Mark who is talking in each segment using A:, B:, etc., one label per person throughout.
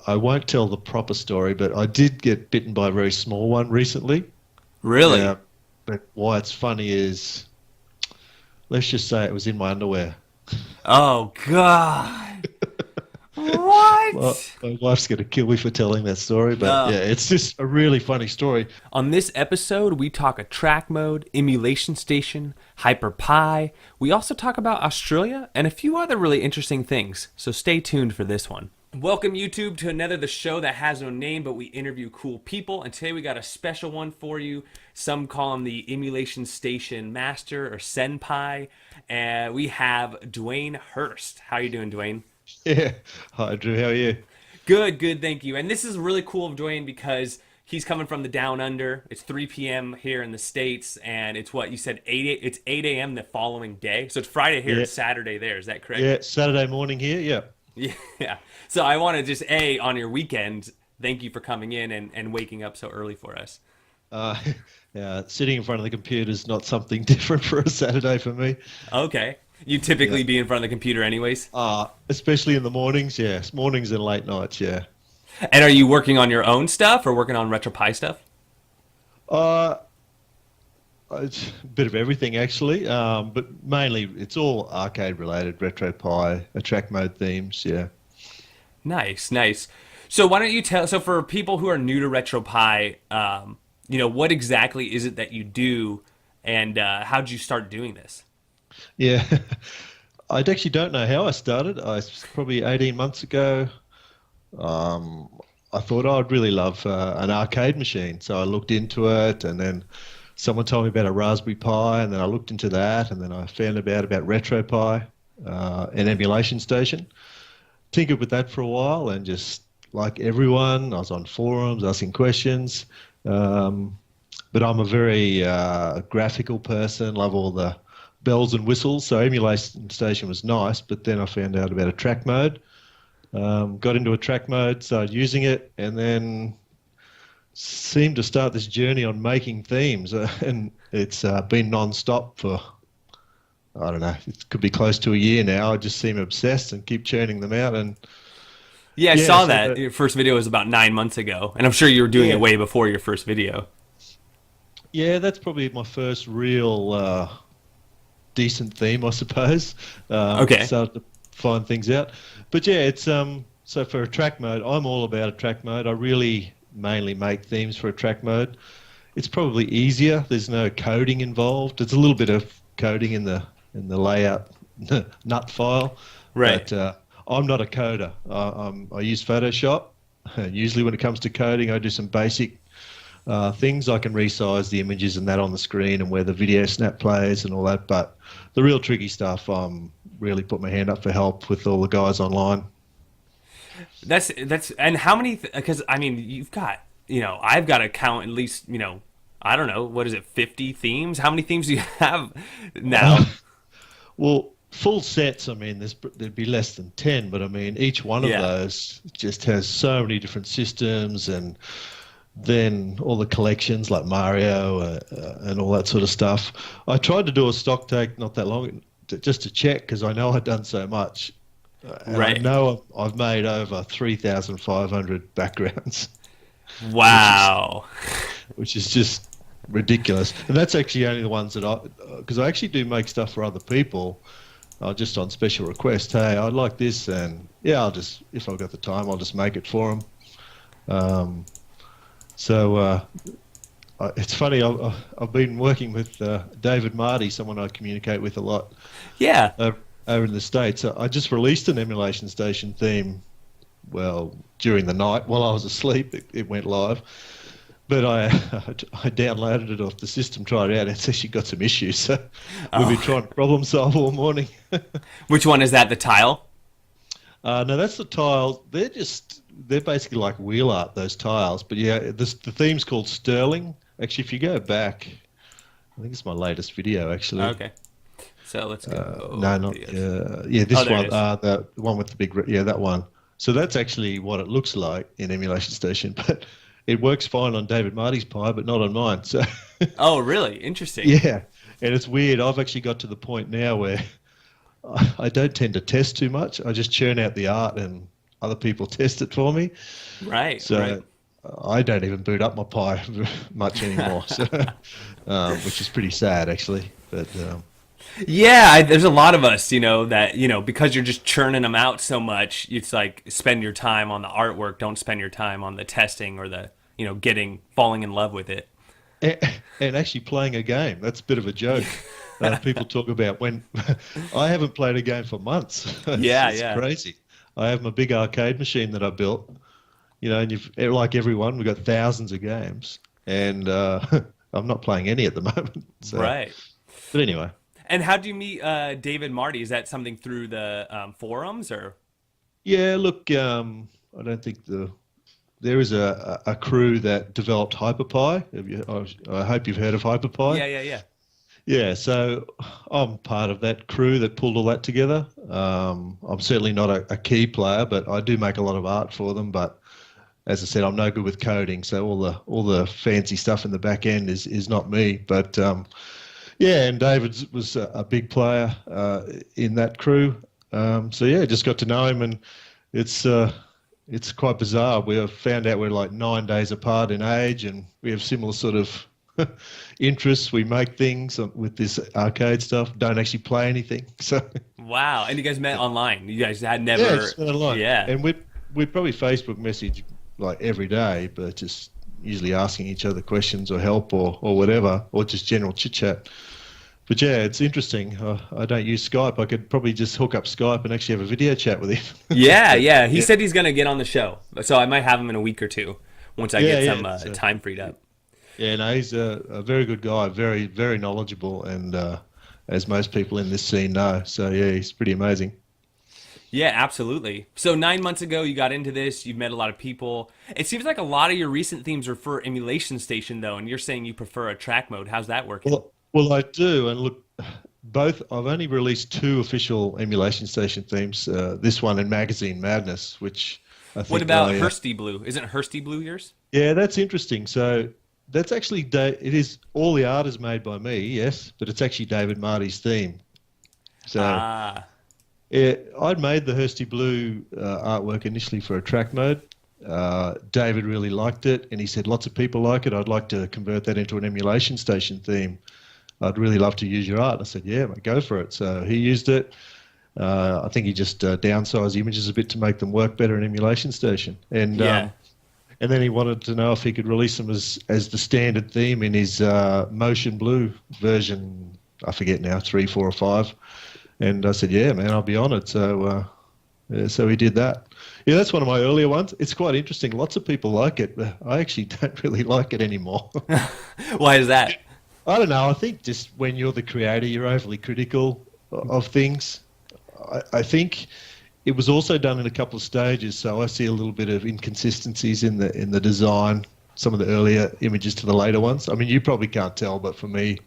A: I won't tell the proper story, but I did get bitten by a very small one recently.
B: Really?
A: But why it's funny is, let's just say it was in my underwear.
B: Oh God.
A: Well,
B: What?
A: my wife's going to kill me for telling that story, but yeah,
B: No.
A: it's just a really funny story.
B: On this episode, we talk a track mode, emulation station, hyper We also talk about Australia and a few other really interesting things. So stay tuned for this one. Welcome YouTube to another The Show That Has No Name, but we interview cool people. And today we got a special one for you. Some call him the emulation station master or senpai. And we have Dwayne Hurst. How you doing, Dwayne?
A: Yeah. Hi, Drew. How are you?
B: Good, good, thank you. And this is really cool of Dwayne because he's coming from the down under. It's 3 p.m. here in the States, and it's what you said, it's 8 a.m. the following day. So it's Friday here,
A: Yeah.
B: it's Saturday there. Is that correct?
A: Yeah, Saturday morning here. Yeah.
B: Yeah. So I want to just, on your weekend, thank you for coming in and waking up so early for us.
A: Uh, yeah, sitting in front of the computer is not something different for a Saturday for me.
B: Okay. You typically
A: Yeah.
B: be in front of the computer anyways?
A: Especially in the mornings. Yes, mornings and late nights. Yeah.
B: And are you working on your own stuff or working on RetroPie stuff?
A: Uh, it's a bit of everything actually, but mainly it's all arcade related, RetroPie, track mode themes. Yeah.
B: Nice, nice. So why don't you tell, so for people who are new to RetroPie, what exactly is it that you do and how'd you start doing this?
A: Yeah. I actually don't know how I started. Probably 18 months ago. I thought I'd really love an arcade machine, so I looked into it, and then someone told me about a Raspberry Pi, and then I looked into that, and then I found about RetroPie, an emulation station. Tinkered with that for a while, and just like everyone, I was on forums asking questions. But I'm a very graphical person, love all the bells and whistles, so emulation station was nice, but then I found out about a track mode. Got into a track mode, started using it, and then seemed to start this journey on making themes. And it's been non-stop for, I don't know, it could be close to a year now. I just seem obsessed and keep churning them out. And
B: Yeah, I
A: yeah,
B: saw
A: so
B: that. Your first video was about 9 months ago, and I'm sure you were doing it way before your first video.
A: yeah, that's probably my first real decent theme, I suppose.
B: Okay.
A: Started to find things out. But yeah, it's so for a track mode, I'm all about a track mode. I really mainly make themes for a track mode. It's probably easier. There's no coding involved. There's a little bit of coding in the layout nut file.
B: Right.
A: But I'm not a coder. I use Photoshop. Usually when it comes to coding, I do some basic things. I can resize the images and that on the screen and where the video snap plays and all that. But the real tricky stuff, really put my hand up for help with all the guys online.
B: That's and how many? Because I mean, you've got I've got to count at least I don't know, what is it, 50 themes? How many themes do you have now?
A: Well, full sets, I mean, there'd be less than 10, but I mean, each one of those just has so many different systems, and then all the collections like Mario and all that sort of stuff. I tried to do a stock take not that long, just to check, because I know I'd done so much. And
B: Right.
A: I know I've made over 3,500 backgrounds.
B: Wow.
A: Which is just ridiculous. And that's actually only the ones that because I actually do make stuff for other people, just on special request. Hey, I'd like this, and yeah, if I've got the time, I'll just make it for them. It's funny, I've been working with David Marty, someone I communicate with a lot.
B: Yeah.
A: Over in the States. I just released an emulation station theme, well, during the night while I was asleep. It went live. But I downloaded it off the system, tried it out, and it's actually got some issues. So we've been trying to problem solve all morning.
B: Which one is that? The tile?
A: No, that's the tiles. They're basically like wheel art, those tiles. But yeah, the theme's called Sterling. Actually, if you go back, I think it's my latest video, actually.
B: Okay. So let's go.
A: No, not this one. The one with the big, that one. So that's actually what it looks like in emulation station, but it works fine on David Marty's Pi, but not on mine. So
B: Oh, really? Interesting.
A: yeah, and it's weird. I've actually got to the point now where I don't tend to test too much. I just churn out the art and other people test it for me.
B: Right,
A: So
B: right.
A: I don't even boot up my Pi much anymore, so which is pretty sad actually. But
B: Yeah, there's a lot of us, that, because you're just churning them out so much, it's like spend your time on the artwork, don't spend your time on the testing or the, falling in love with it.
A: and, and actually playing a game, that's a bit of a joke. People talk about when I haven't played a game for months.
B: Yeah,
A: It's
B: yeah.
A: crazy. I have my big arcade machine that I built, and you've like everyone, we've got thousands of games, and I'm not playing any at the moment. So,
B: Right.
A: but anyway.
B: And how do you meet David Marty? Is that something through the forums or?
A: Yeah, look, I don't think there is a crew that developed HyperPie. I hope you've heard of HyperPie.
B: Yeah, yeah, yeah.
A: Yeah, so I'm part of that crew that pulled all that together. I'm certainly not a key player, but I do make a lot of art for them. But as I said, I'm no good with coding, so all the fancy stuff in the back end is not me. But yeah, and David was a big player in that crew. So yeah, just got to know him, and it's quite bizarre. We have found out we're like 9 days apart in age, and we have similar sort of interests. We make things with this arcade stuff. Don't actually play anything. So
B: Wow. And you guys met online. You guys had
A: yeah,
B: never.
A: it's been a lot.
B: Yeah.
A: And we probably Facebook message like every day, but just usually asking each other questions or help or whatever, or just general chit chat. But yeah, it's interesting. I don't use Skype. I could probably just hook up Skype and actually have a video chat with him.
B: Yeah, yeah. He
A: Yeah,
B: said he's gonna get on the show, so I might have him in a week or two once I
A: yeah,
B: get
A: yeah.
B: some
A: So,
B: time freed up.
A: yeah, no, he's a very good guy, very, very knowledgeable, and as most people in this scene know. So yeah, he's pretty amazing.
B: Yeah, absolutely. So 9 months ago, you got into this. You've met a lot of people. It seems like a lot of your recent themes are for emulation station, though, and you're saying you prefer a track mode. How's that working?
A: Well, I do, and look, both. I've only released two official emulation station themes. This one and Magazine Madness, which I
B: What
A: think
B: about Hursty Blue? Isn't Hursty Blue yours?
A: yeah, that's interesting. So that's actually it is all the art is made by me, yes, but it's actually David Marty's theme. So
B: Ah,
A: yeah, I'd made the Hursty Blue artwork initially for a track mode. David really liked it, and he said lots of people like it. I'd like to convert that into an emulation station theme. I'd really love to use your art. I said, yeah, mate, go for it. So he used it. I think he just downsized the images a bit to make them work better in emulation station.
B: yeah.
A: And then he wanted to know if he could release them as the standard theme in his Motion Blue version. I forget now, 3, 4, or 5. And I said, yeah, man, I'll be on it. So so he did that. Yeah, that's one of my earlier ones. It's quite interesting. Lots of people like it, but I actually don't really like it anymore.
B: Why is that?
A: I don't know. I think just when you're the creator, you're overly critical of things. I think it was also done in a couple of stages, so I see a little bit of inconsistencies in the design. Some of the earlier images to the later ones. I mean, you probably can't tell, but for me,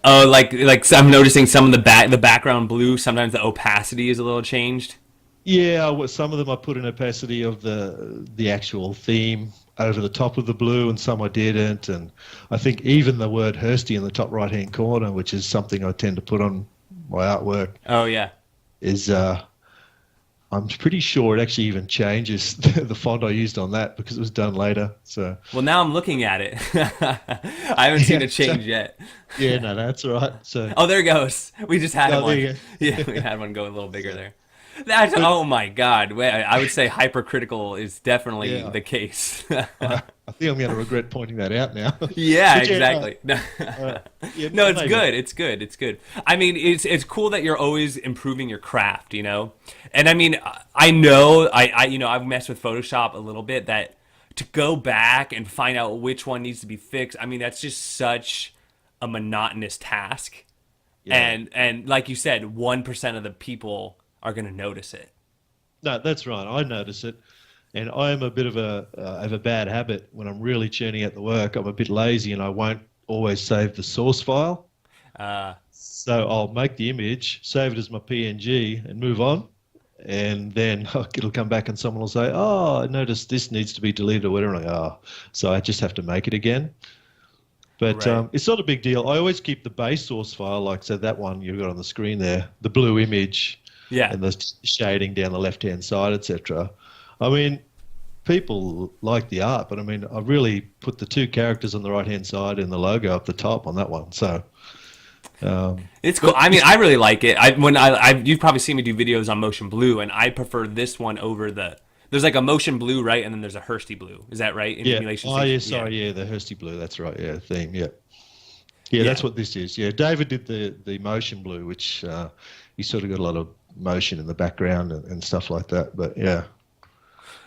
B: Oh, like I'm noticing some of the background blue. Sometimes the opacity is a little changed.
A: yeah, some of them I put an opacity of the actual theme over the top of the blue, and some I didn't. And I think even the word Hursty in the top right-hand corner, which is something I tend to put on my artwork,
B: Oh yeah.
A: is I'm pretty sure it actually even changes the font I used on that because it was done later. So
B: Well, now I'm looking at it. I haven't seen a change yet.
A: yeah, no, that's all right. So
B: Oh, there it goes. We just had
A: oh, there
B: one.
A: you go.
B: Yeah, we had one go a little bigger there. That's, oh my God. I would say hypercritical is definitely
A: Yeah,
B: the case.
A: I think I'm going to regret pointing that out now.
B: Yeah,
A: But yeah,
B: exactly.
A: yeah,
B: No, it's
A: maybe.
B: good. It's good. It's good. I mean, it's cool that you're always improving your craft, you know? And I mean, I know I've messed with Photoshop a little bit, that to go back and find out which one needs to be fixed, I mean, that's just such a monotonous task.
A: Yeah.
B: And like you said, 1% of the people are going to notice it.
A: No, that's right. I notice it, and I am a bit of a bad habit when I'm really churning out the work. I'm a bit lazy, and I won't always save the source file.
B: Uh,
A: So I'll make the image, save it as my PNG, and move on. And then it'll come back, and someone will say, "Oh, I noticed this needs to be deleted or whatever." And I go, "Oh," so I just have to make it again. But
B: right.
A: it's not a big deal. I always keep the base source file, like so that one you've got on the screen there, the blue image
B: Yeah.
A: and the shading down the left-hand side, etc. I mean, people like the art, but I mean, I really put the two characters on the right-hand side and the logo up the top on that one. So,
B: It's cool.
A: but
B: I mean, I really like it. You've probably seen me do videos on Motion Blue, and I prefer this one over the. There's like a Motion Blue, right, and then there's a Hursty Blue. Is that right? In
A: yeah.
B: emulation
A: Oh, yeah.
B: station?
A: Sorry. Yeah, the Hursty Blue. That's right. Yeah, theme. Yeah. Yeah,
B: Yeah.
A: that's what this is. Yeah, David did the motion blue, which he sort of got a lot of motion in the background and stuff like that. But yeah,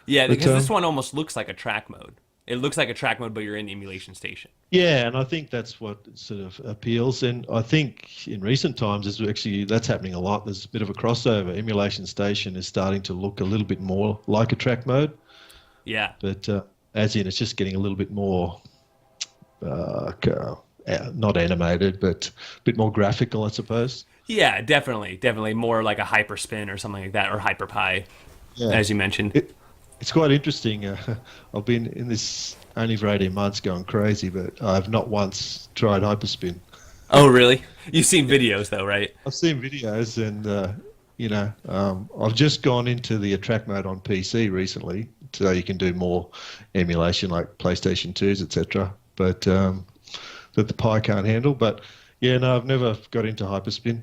B: Yeah,
A: but
B: because this one almost looks like a track mode. It looks like a track mode, but you're in emulation station.
A: yeah, and I think that's what sort of appeals. And I think in recent times, that's happening a lot. There's a bit of a crossover. Emulation station is starting to look a little bit more like a track mode,
B: Yeah.
A: but as in it's just getting a little bit more. Not animated, but a bit more graphical, I suppose.
B: Yeah, definitely more like a hyperspin or something like that, or hyperpie,
A: Yeah.
B: as you mentioned.
A: It's quite interesting. I've been in this only for 18 months going crazy, but I've not once tried hyperspin.
B: Oh, really? You've seen videos though, right?
A: I've seen videos and, I've just gone into the attract mode on PC recently, so you can do more emulation like PlayStation 2s, etc. But that the Pi can't handle. But yeah, no, I've never got into hyperspin.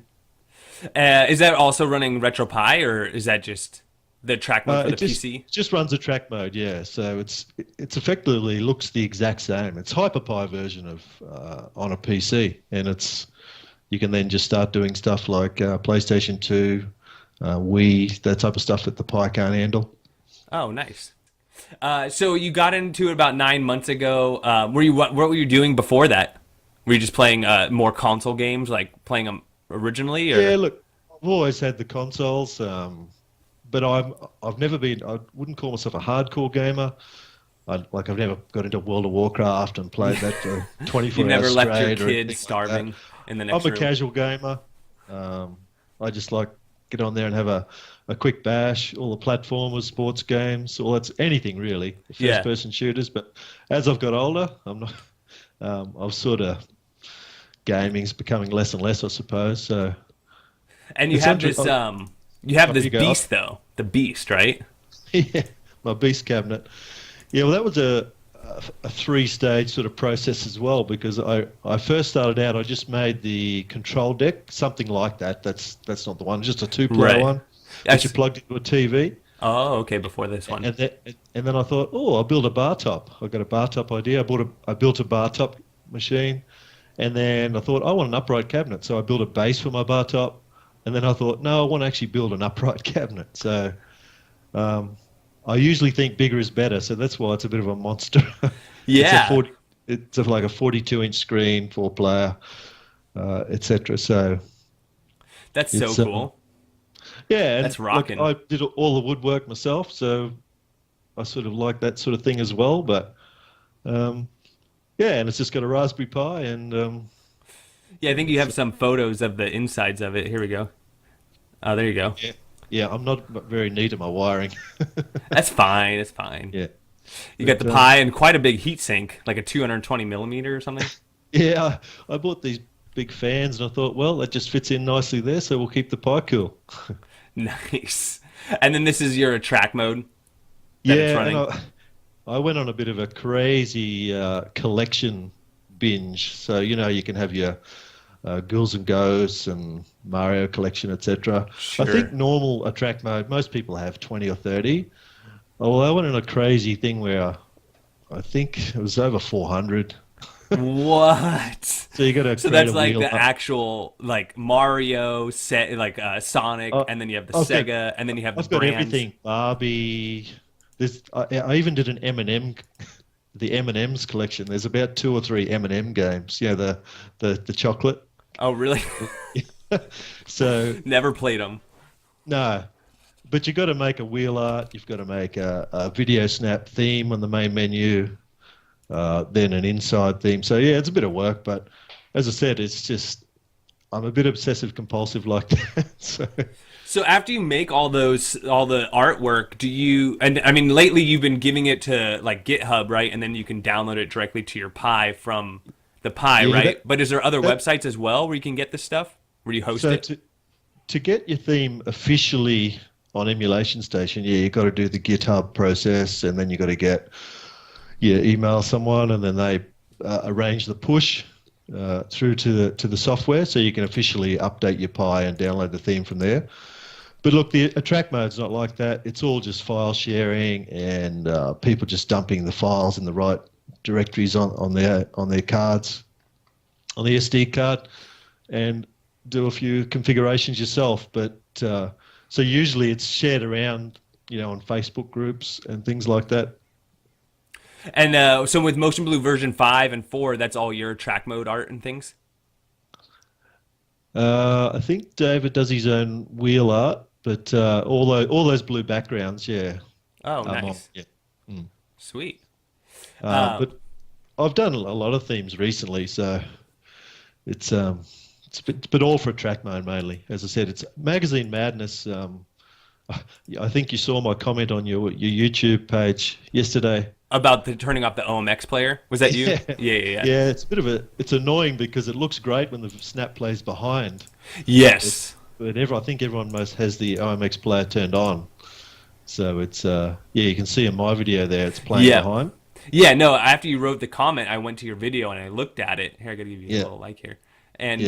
B: Is that also running RetroPie, or is that just the track mode for the PC?
A: It just runs a track mode, yeah. So it's effectively looks the exact same. It's HyperPie version of on a PC, and you can then just start doing stuff like PlayStation 2, Wii, that type of stuff that the Pi can't handle.
B: Oh, nice. So you got into it about 9 months ago. What were you doing before that? Were you just playing more console games, like playing them originally? Or?
A: Yeah, look, I've always had the consoles, but I've never been. I wouldn't call myself a hardcore gamer. I've never got into World of Warcraft and played that for 24
B: You never
A: hours
B: left
A: straight
B: your
A: or
B: kids
A: anything
B: starving
A: like
B: in the
A: that.
B: next
A: I'm a
B: room.
A: casual gamer. I just like get on there and have a quick bash. All the platformers, sports games, all that's anything really.
B: Yeah.
A: First-person shooters. But as I've got older, I'm not. I've sort of gaming's becoming less and less, I suppose. So.
B: And you
A: It's
B: have this
A: you go.
B: beast though, the beast, right?
A: Yeah, my beast cabinet. Yeah, well, that was a three-stage sort of process as well because I first started out. I just made the control deck, something like that. That's not the one, just a two-player
B: Right.
A: one that you plugged into a TV.
B: Oh, okay, before this one.
A: And then I thought, oh, I'll build a bar top. I got a bar top idea. I built a bar top machine, and then I thought I want an upright cabinet, so I built a base for my bar top. And then I thought, no, I want to actually build an upright cabinet. So I usually think bigger is better, so that's why it's a bit of a monster.
B: Yeah.
A: It's like a 42-inch screen, 4-player, etc. So
B: That's so
A: it's,
B: cool.
A: yeah, and
B: That's rocking.
A: I did all the woodwork myself, so I sort of like that sort of thing as well. But yeah, and it's just got a Raspberry Pi, and
B: Yeah, I think you have some photos of the insides of it. Here we go. Oh, there you go.
A: yeah, I'm not very neat at my wiring.
B: That's fine. It's fine.
A: Yeah.
B: You got the
A: But,
B: Pi and quite a big heat sink, like a 220 millimeter or something.
A: Yeah, I bought these big fans, and I thought, well, that just fits in nicely there, so we'll keep the Pi cool.
B: Nice. And then this is your track mode that it's
A: Yeah,
B: running.
A: and I went on a bit of a crazy collection binge. So, you can have your Ghouls and Ghosts and Mario collection, etc.
B: Sure.
A: I think normal attract mode, most people have 20 or 30. Well, I went on a crazy thing where I think it was over 400.
B: What?
A: So you got to
B: So that's like the actual like Mario set, like Sonic,
A: Oh,
B: and then you have the
A: I've got-
B: Sega, and then you have the
A: I've got
B: brands.
A: everything. Barbie. I even did an M&M, the M&M's collection. There's about 2 or 3 M&M games. Yeah, the chocolate.
B: Oh, really?
A: So
B: Never played them.
A: no, but you've got to make a wheel art. You've got to make a video snap theme on the main menu, then an inside theme. So yeah, it's a bit of work, but as I said, it's just I'm a bit obsessive compulsive like that.
B: So after you make all the artwork, do you? And I mean, lately you've been giving it to like GitHub, right? And then you can download it directly to your Pi from the Pi,
A: Yeah,
B: right? But is there other websites as well where you can get this stuff? Where you host
A: So
B: it?
A: to get your theme officially on Emulation Station, yeah, you got to do the GitHub process, and then you got to email someone, and then they arrange the push through to the software, so you can officially update your Pi and download the theme from there. But look, a track mode's not like that. It's all just file sharing and people just dumping the files in the right directories on their cards, on the SD card, and do a few configurations yourself. But so usually it's shared around, on Facebook groups and things like that.
B: And so with Motion Blue version 5 and 4, that's all your track mode art and things?
A: I think David does his own wheel art, but all those blue backgrounds, yeah.
B: Oh, nice.
A: Yeah. Mm.
B: Sweet.
A: But I've done a lot of themes recently, so it's but all for track mode mainly. As I said, it's Magazine Madness. I think you saw my comment on your YouTube page yesterday.
B: About turning off the OMX player? Was that you? Yeah.
A: Yeah, it's annoying because it looks great when the snap plays behind.
B: Yes.
A: But I think everyone most has the OMX player turned on. So it's you can see in my video there it's playing behind.
B: Yeah, no, after you wrote the comment, I went to your video and I looked at it. Here, I gotta give you a little like here. And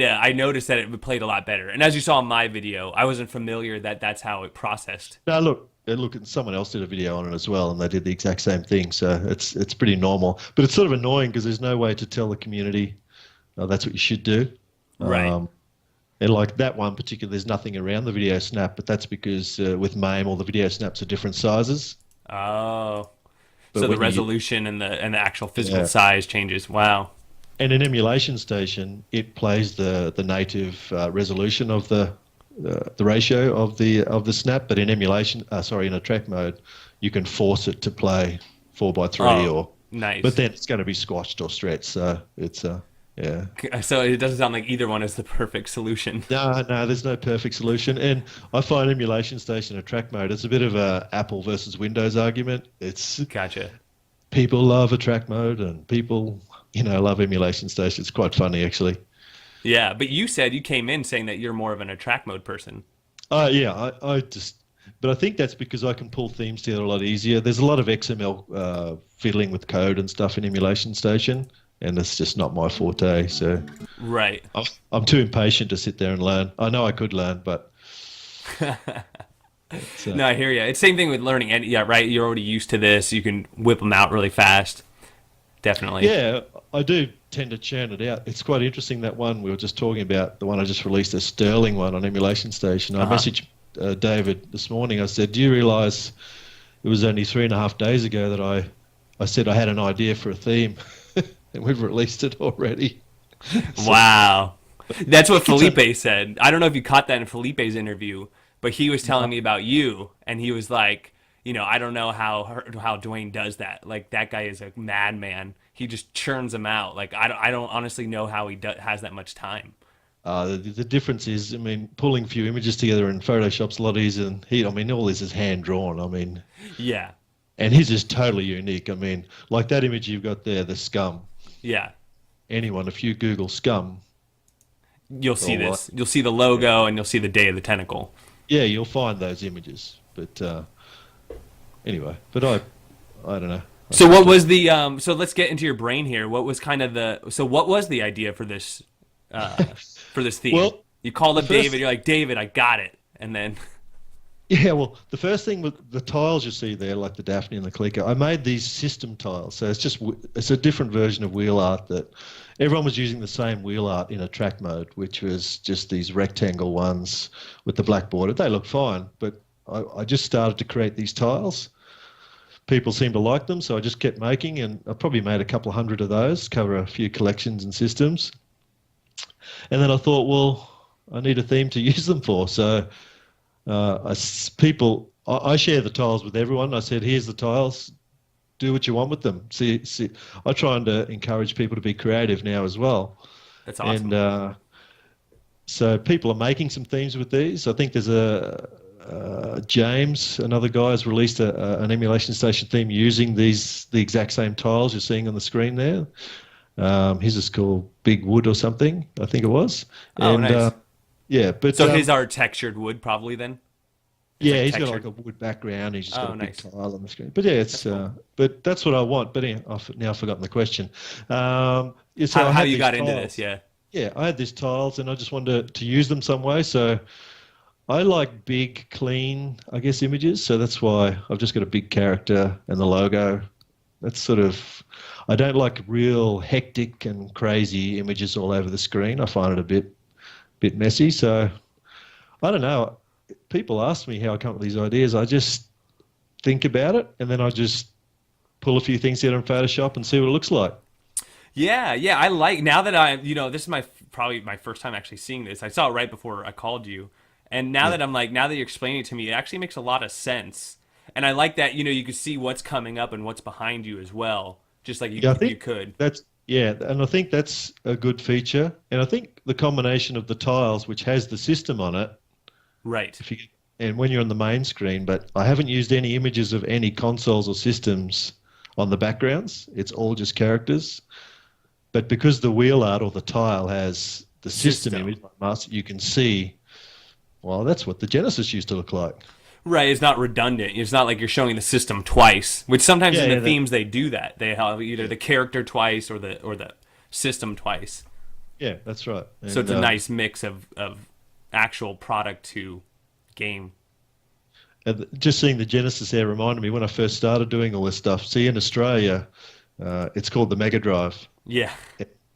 B: I noticed that it played a lot better. And as you saw in my video, I wasn't familiar that that's how it processed.
A: No, look, someone else did a video on it as well, and they did the exact same thing. So it's pretty normal. But it's sort of annoying because there's no way to tell the community, that's what you should do.
B: Right.
A: And like that one particular, there's nothing around the video snap, but that's because with MAME, all the video snaps are different sizes.
B: Oh. But so the resolution and the actual physical size changes. Wow.
A: And in Emulation Station, it plays the native resolution of the ratio of the snap. But in in a track mode, you can force it to play 4:3 or
B: nice.
A: But then it's going to be squashed or stretched. So it's
B: So it doesn't sound like either one is the perfect solution.
A: No, there's no perfect solution. And I find Emulation Station a track mode, it's a bit of a Apple versus Windows argument. It's
B: gotcha.
A: People love a track mode and people, love Emulation Station. It's quite funny, actually.
B: Yeah, but you said you came in saying that you're more of an track mode person.
A: Yeah, but I think that's because I can pull themes together a lot easier. There's a lot of XML fiddling with code and stuff in Emulation Station, and it's just not my forte. So
B: right,
A: I'm too impatient to sit there and learn. I know I could learn, but
B: no, I hear you. It's the same thing with learning. And yeah, right. You're already used to this. You can whip them out really fast. Definitely.
A: Yeah, I do tend to churn it out. It's quite interesting, that one we were just talking about, the one I just released, a Sterling one on Emulation Station. I messaged David this morning. I said, do you realize it was only 3.5 days ago that I said I had an idea for a theme and we've released it already.
B: Wow. That's what Felipe said. I don't know if you caught that in Felipe's interview, but he was telling me about you, and he was like, I don't know how Dwayne does that. Like, that guy is a madman. He just churns them out. Like, I don't honestly know how he has that much time.
A: The difference is, pulling a few images together in Photoshop's a lot easier than all this is hand drawn.
B: Yeah.
A: And his is totally unique. Like that image you've got there, the scum.
B: Yeah.
A: If you Google scum,
B: you'll see this. You'll see the logo and you'll see the day of the tentacle.
A: Yeah, you'll find those images. But anyway, but I don't know.
B: So what was the so let's get into your brain here. What was kind of what was the idea for this theme?
A: Well,
B: you called up David, you're like, David, I got it. And then
A: yeah, well, the first thing with the tiles you see there, like the Daphne and the clicker, I made these system tiles. So it's a different version of wheel art that everyone was using the same wheel art in a track mode, which was just these rectangle ones with the black border. They look fine, but I just started to create these tiles. People seemed to like them, so I just kept making, and I probably made a couple of hundred of those, cover a few collections and systems. And then I thought, well, I need a theme to use them for. So I share the tiles with everyone. I said, here's the tiles. Do what you want with them. See, I'm trying to encourage people to be creative now as well.
B: That's awesome.
A: And so people are making some themes with these. I think there's James, another guy, has released an Emulation Station theme using the exact same tiles you're seeing on the screen there. His is called Big Wood or something, I think it was.
B: Oh, nice.
A: Yeah, but
B: So his are textured wood probably then? It's
A: yeah,
B: like
A: he's got like
B: textured.
A: a wood background. He's just got
B: Oh,
A: a big
B: nice.
A: tile on the screen. But yeah,
B: That's
A: it's
B: cool.
A: but that's what I want. But anyway, now I've forgotten the question. Yeah, so I
B: How
A: had
B: you
A: these
B: got into this?
A: tiles.
B: Yeah.
A: Yeah, I had these tiles, and I just wanted to use them some way. So I like big, clean, I guess, images. So that's why I've just got a big character and the logo. That's sort of, I don't like real hectic and crazy images all over the screen. I find it a bit messy. So I don't know. People ask me how I come up with these ideas. I just think about it, and then I just pull a few things out in Photoshop and see what it looks like.
B: Yeah, yeah. I like now that this is my probably my first time actually seeing this. I saw it right before I called you, and now
A: Yeah.
B: that now that you're explaining it to me, it actually makes a lot of sense. And I like that you can see what's coming up and what's behind you as well, just like
A: Yeah, I
B: you
A: think
B: could.
A: yeah, and I think that's a good feature. And I think the combination of the tiles, which has the system on it,
B: Right.
A: if you and when you're on the main screen, but I haven't used any images of any consoles or systems on the backgrounds. It's all just characters. But because the wheel art or the tile has the
B: The
A: system
B: system.
A: image, you can see, well, that's what the Genesis used to look like.
B: Right, it's not redundant. It's not like you're showing the system twice, which sometimes
A: Yeah,
B: in the
A: yeah,
B: themes they do that. They have either
A: yeah,
B: the character twice or the system twice.
A: yeah, that's right.
B: So
A: And
B: it's a nice mix of actual product to game.
A: just seeing the Genesis there reminded me when I first started doing all this stuff. See, in Australia, it's called the Mega Drive.
B: Yeah.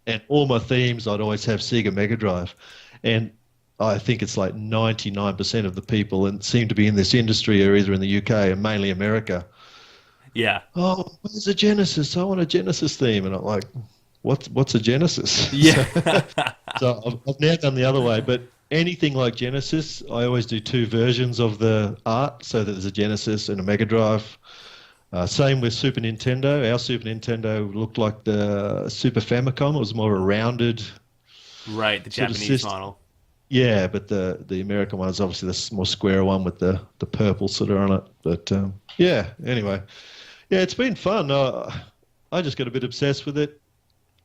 A: And all my themes, I'd always have Sega Mega Drive. And I think it's like 99% of the people and seem to be in this industry are either in the UK and mainly America.
B: Yeah.
A: Oh, where's a Genesis? I want a Genesis theme. And I'm like, what's a Genesis?
B: Yeah.
A: So I've now done the other way. But anything like Genesis, I always do two versions of the art so that there's a Genesis and a Mega Drive. Same with Super Nintendo. Our Super Nintendo looked like the Super Famicom. It was more a rounded
B: Right, the
A: sort of
B: Japanese
A: system.
B: model.
A: Yeah, but the American one is obviously the more square one with the purple sort of on it. But yeah, anyway, yeah, it's been fun. I just got a bit obsessed with it.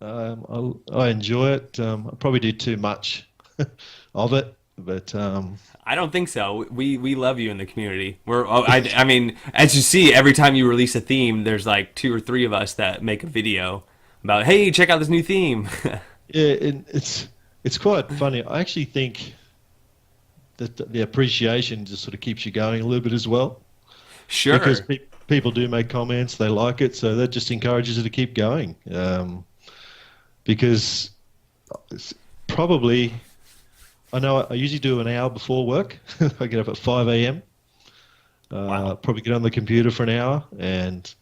A: I enjoy it. I probably do too much of it, but
B: I don't think so. We love you in the community. I mean, as you see, every time you release a theme, there's like two or three of us that make a video about, hey, check out this new theme.
A: yeah, it's quite funny. I actually think that the appreciation just sort of keeps you going a little bit as well, because
B: Sure.
A: people do make comments, they like it, so that just encourages you to keep going. Because it's probably, I know I usually do an hour before work. I get up at 5 a.m.
B: Wow.
A: Probably get on the computer for an hour, and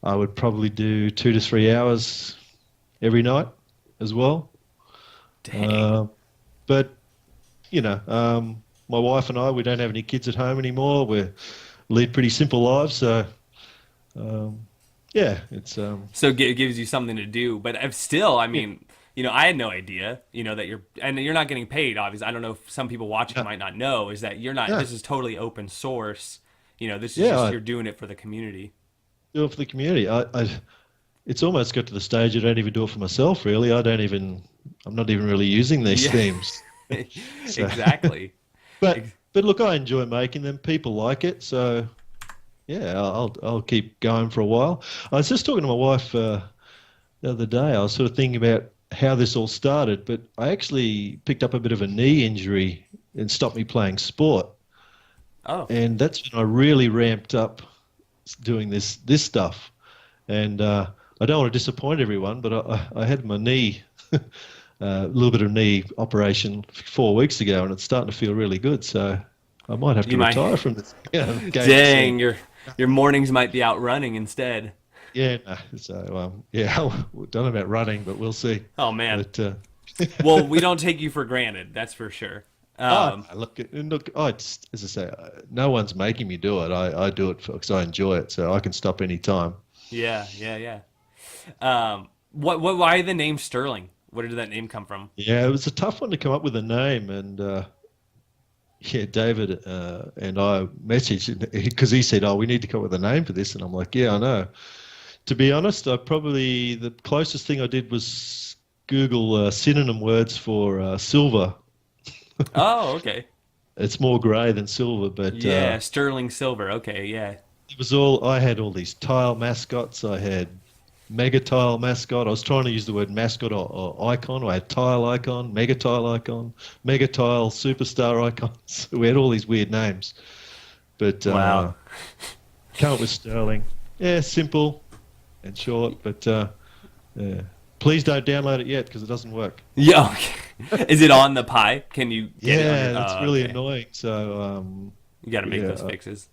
A: I would probably do 2 to 3 hours every night as well.
B: Dang.
A: Uh, but my wife and I, we don't have any kids at home anymore. We lead pretty simple lives, so yeah, it's
B: So it gives you something to do. But if still, I
A: yeah,
B: mean, I had no idea, that you're not getting paid, obviously. I don't know if some people watching
A: yeah,
B: might not know, is that you're not,
A: yeah,
B: this is totally open source. This is
A: yeah.
B: just,
A: I
B: you're doing it for the community.
A: do it for the community. It's almost got to the stage I don't even do it for myself. Really, I'm not even really using these
B: Yeah,
A: themes. So,
B: exactly.
A: but
B: Ex-
A: but look, I enjoy making them. People like it, so yeah, I'll keep going for a while. I was just talking to my wife the other day. I was sort of thinking about how this all started, but I actually picked up a bit of a knee injury and stopped me playing sport,
B: Oh,
A: and that's when I really ramped up doing this stuff. And I don't want to disappoint everyone, but I had my knee, a little bit of knee operation 4 weeks ago, and it's starting to feel really good. So I might have to
B: you might,
A: retire from this gaming scene.
B: dang, your mornings might be out running instead.
A: Yeah, no, so yeah, we don't know about running, but we'll see.
B: Oh, man.
A: But
B: Well, we don't take you for granted, that's for sure.
A: oh, no, look, as I say, no one's making me do it. I do it because I enjoy it, so I can stop any time.
B: Yeah, yeah, yeah. Why the name Sterling? Where did that name come from?
A: Yeah, it was a tough one to come up with a name, and yeah, David and I messaged because he said, "Oh, we need to come up with a name for this," and I'm like, "Yeah, I know." To be honest, the closest thing I did was Google synonym words for silver,
B: Oh, okay.
A: It's more grey than silver, but
B: Yeah, sterling silver. Okay, yeah.
A: it was all. I had all these tile mascots. I had mega tile mascot. I was trying to use the word mascot or icon. I had tile icon, mega tile icon, mega tile superstar icons. We had all these weird names, but
B: Wow.
A: come up with sterling. Yeah, simple and short, but yeah. Please don't download it yet because it doesn't work.
B: Yeah. Okay. Is it on the Pi? Can you get it on
A: Yeah,
B: your...
A: that's
B: Oh,
A: really
B: okay.
A: annoying. So
B: You got to make
A: yeah,
B: those fixes.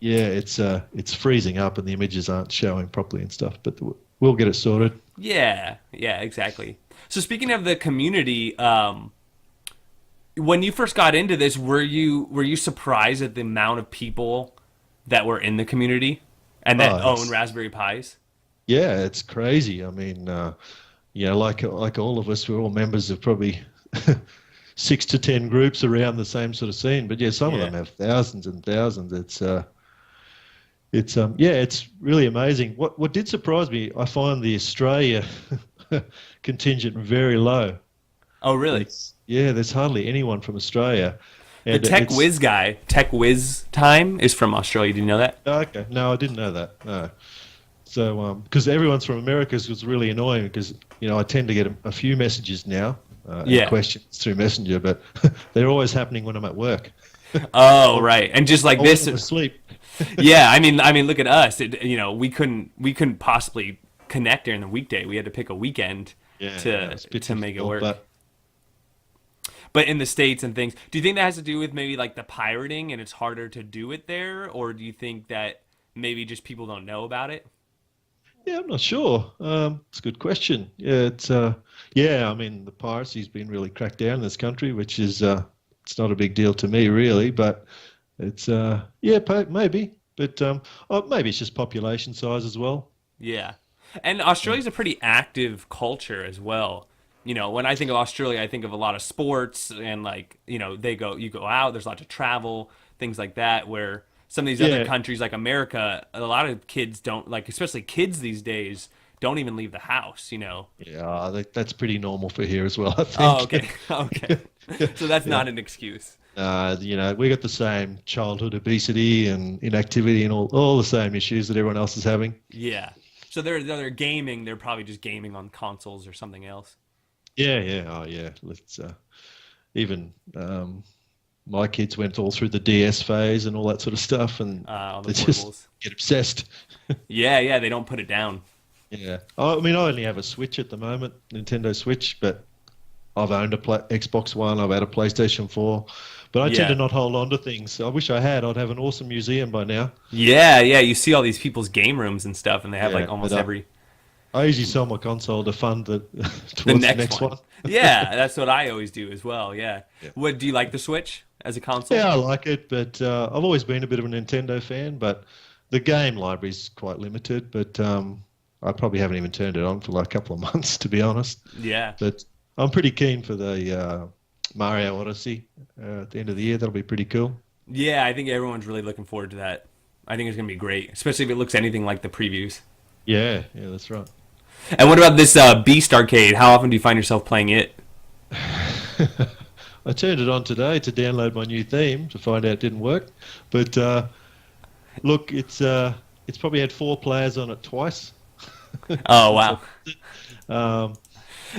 A: yeah, it's freezing up and the images aren't showing properly and stuff. But we'll get it sorted.
B: Yeah, yeah, exactly. So speaking of the community, when you first got into this, were you surprised at the amount of people that were in the community and that
A: Oh,
B: own
A: it's
B: Raspberry Pis?
A: yeah, it's crazy. I mean, like all of us, we're all members of probably 6 to 10 groups around the same sort of scene. But yeah, some of
B: Yeah.
A: them have thousands and thousands. It's yeah, it's really amazing. What did surprise me, I find the Australia contingent very low.
B: Oh, really?
A: It's yeah, there's hardly anyone from Australia,
B: The
A: and
B: Tech
A: it's
B: Whiz guy, Tech Whiz Time, is from Australia. Do you know that?
A: okay. No, I didn't know that. No. So because everyone's from America, so it's really annoying because I tend to get a few messages now and
B: Yeah.
A: questions through Messenger, but they're always happening when I'm at work.
B: Oh, right. And just like
A: Or when
B: this,
A: I'm asleep.
B: yeah. I mean, look at us. We couldn't possibly connect during the weekday. We had to pick a weekend
A: Yeah,
B: to
A: it's a bit
B: to make it
A: difficult,
B: work.
A: but
B: But in the States and things, do you think that has to do with maybe like the pirating and it's harder to do it there? Or do you think that maybe just people don't know about it?
A: yeah, I'm not sure. It's a good question. Yeah, yeah. I mean, the piracy's been really cracked down in this country, which is it's not a big deal to me really, but it's yeah, maybe, but maybe it's just population size as well.
B: Yeah. And Australia's a pretty active culture as well. When I think of Australia, I think of a lot of sports and like, you go out, there's lots of travel, things like that, where some of these other
A: Yeah,
B: countries like America, a lot of kids don't like, especially kids these days, don't even leave the house.
A: yeah, that's pretty normal for here as well, I
B: Oh,
A: think.
B: okay. Okay. So that's
A: Yeah.
B: not an excuse.
A: We got the same childhood obesity and inactivity and all the same issues that everyone else is having.
B: Yeah. So they're gaming, they're probably just gaming on consoles or something else.
A: Yeah, yeah, oh yeah. Let's even my kids went all through the DS phase and all that sort of stuff, and
B: On the
A: they just
B: portables.
A: get obsessed.
B: Yeah, yeah, they don't put it down.
A: Yeah, I mean, I only have a Switch at the moment, Nintendo Switch, but I've owned a Xbox One, I've had a PlayStation 4, but I tend to
B: Yeah.
A: not hold on to things. I wish I had. I'd have an awesome museum by now.
B: Yeah, yeah, you see all these people's game rooms and stuff, and they have
A: Yeah,
B: like
A: but
B: almost every
A: I usually sell my console to fund the
B: the
A: towards the
B: next
A: next
B: one.
A: one.
B: Yeah, that's what I always do as well. Yeah.
A: Yeah.
B: What do you like the Switch as a console?
A: Yeah, I like it, but I've always been a bit of a Nintendo fan, but the game library's quite limited, but I probably haven't even turned it on for like a couple of months, to be honest.
B: Yeah.
A: But I'm pretty keen for the Mario Odyssey at the end of the year. That'll be pretty cool.
B: Yeah, I think everyone's really looking forward to that. I think it's gonna be great, especially if it looks anything like the previews.
A: Yeah, yeah, that's right.
B: And what about this Beast Arcade? How often do you find yourself playing it?
A: I turned it on today to download my new theme to find out it didn't work. But look, it's probably had 4 players on it twice.
B: Oh wow!
A: Um,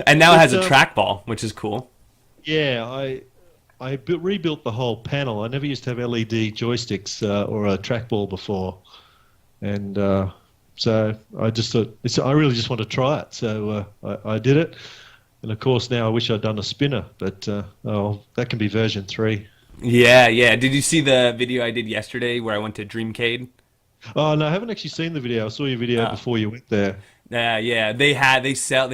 B: And now it
A: but
B: has a trackball, which is cool.
A: yeah, I rebuilt the whole panel. I never used to have LED joysticks or a trackball before, and so I just thought I really just want to try it. So I did it, and of course now I wish I'd done a spinner, but that can be version 3.
B: Yeah, yeah. Did you see the video I did yesterday where I went to Dreamcade?
A: Oh no, I haven't actually seen the video. I saw your video
B: Oh.
A: before you went there.
B: Yeah, yeah. They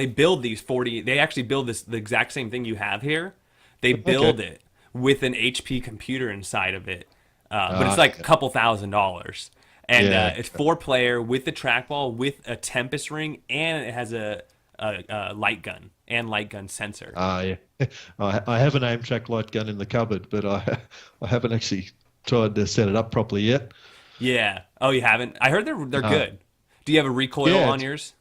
B: build these 40. They actually build the exact same thing you have here. They
A: Okay.
B: build it with an HP computer inside of it, but it's like a
A: Okay.
B: couple $1,000s, and
A: Yeah.
B: it's 4 player with the trackball, with a Tempest ring, and it has a light gun and light gun sensor.
A: Yeah. I have an aim track light gun in the cupboard, but I haven't actually tried to set it up properly yet.
B: Yeah. Oh, you haven't? I heard they're
A: Uh,
B: good. Do you have a recoil
A: yeah,
B: on yours?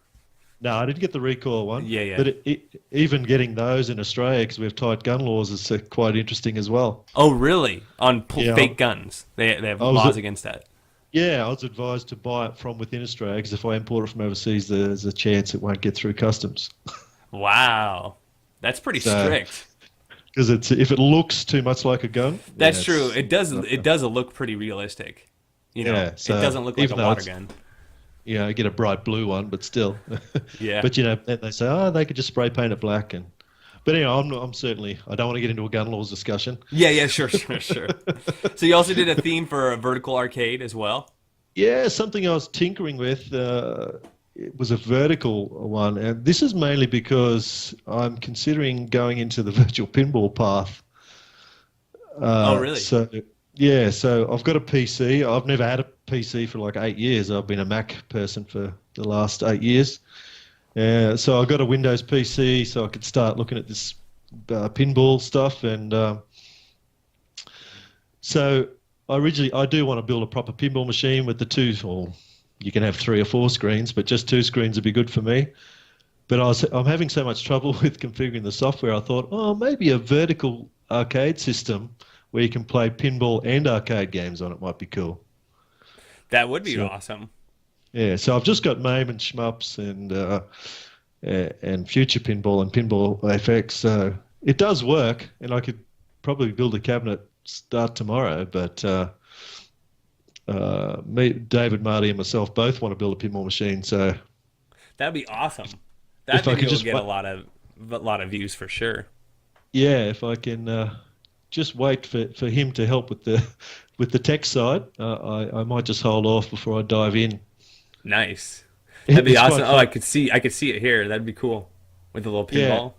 A: No, I didn't get the recoil one.
B: Yeah, yeah.
A: But even getting those in Australia, because we have tight gun laws, is quite interesting as well.
B: Oh, really? On
A: Yeah,
B: fake guns, they have
A: I was
B: laws against that.
A: yeah, I was advised to buy it from within Australia because if I import it from overseas, there's a chance it won't get through customs.
B: Wow, that's pretty
A: So,
B: strict.
A: because if it looks too much like a gun, yeah,
B: That's true. It does.
A: not-
B: It does look pretty realistic.
A: yeah.
B: It
A: So
B: doesn't look like a
A: even though
B: water
A: it's
B: gun.
A: I get a bright blue one, but still.
B: Yeah.
A: But then they say, oh, they could just spray paint it black, but anyway, I'm certainly I don't want to get into a gun laws discussion.
B: Yeah, yeah, sure, sure, sure. So you also did a theme for a vertical arcade as well?
A: Yeah, something I was tinkering with. It was a vertical one, and this is mainly because I'm considering going into the virtual pinball path.
B: Oh, really?
A: So yeah, so I've got a PC. I've never had a PC for like 8 years. I've been a Mac person for the last 8 years. So I got a Windows PC, so I could start looking at this pinball stuff, and so I do want to build a proper pinball machine with the two, or you can have 3 or 4 screens, but just 2 screens would be good for me. But I'm having so much trouble with configuring the software. I thought, oh, maybe a vertical arcade system where you can play pinball and arcade games on it might be cool.
B: That would be
A: So,
B: awesome.
A: yeah, so I've just got MAME and Shmups and Future Pinball and Pinball FX. So it does work, and I could probably build a cabinet start tomorrow. But David, Marty, and myself both want to build a pinball machine. So
B: That'd be awesome. That
A: if I could
B: video would
A: just
B: get a lot of views for sure.
A: yeah, if I can just wait for him to help with the tech side, I might just hold off before I dive in.
B: Nice. That'd be
A: It's
B: awesome.
A: quite
B: Oh,
A: fun.
B: I could see it here. That'd be cool with the little
A: Yeah,
B: pinball.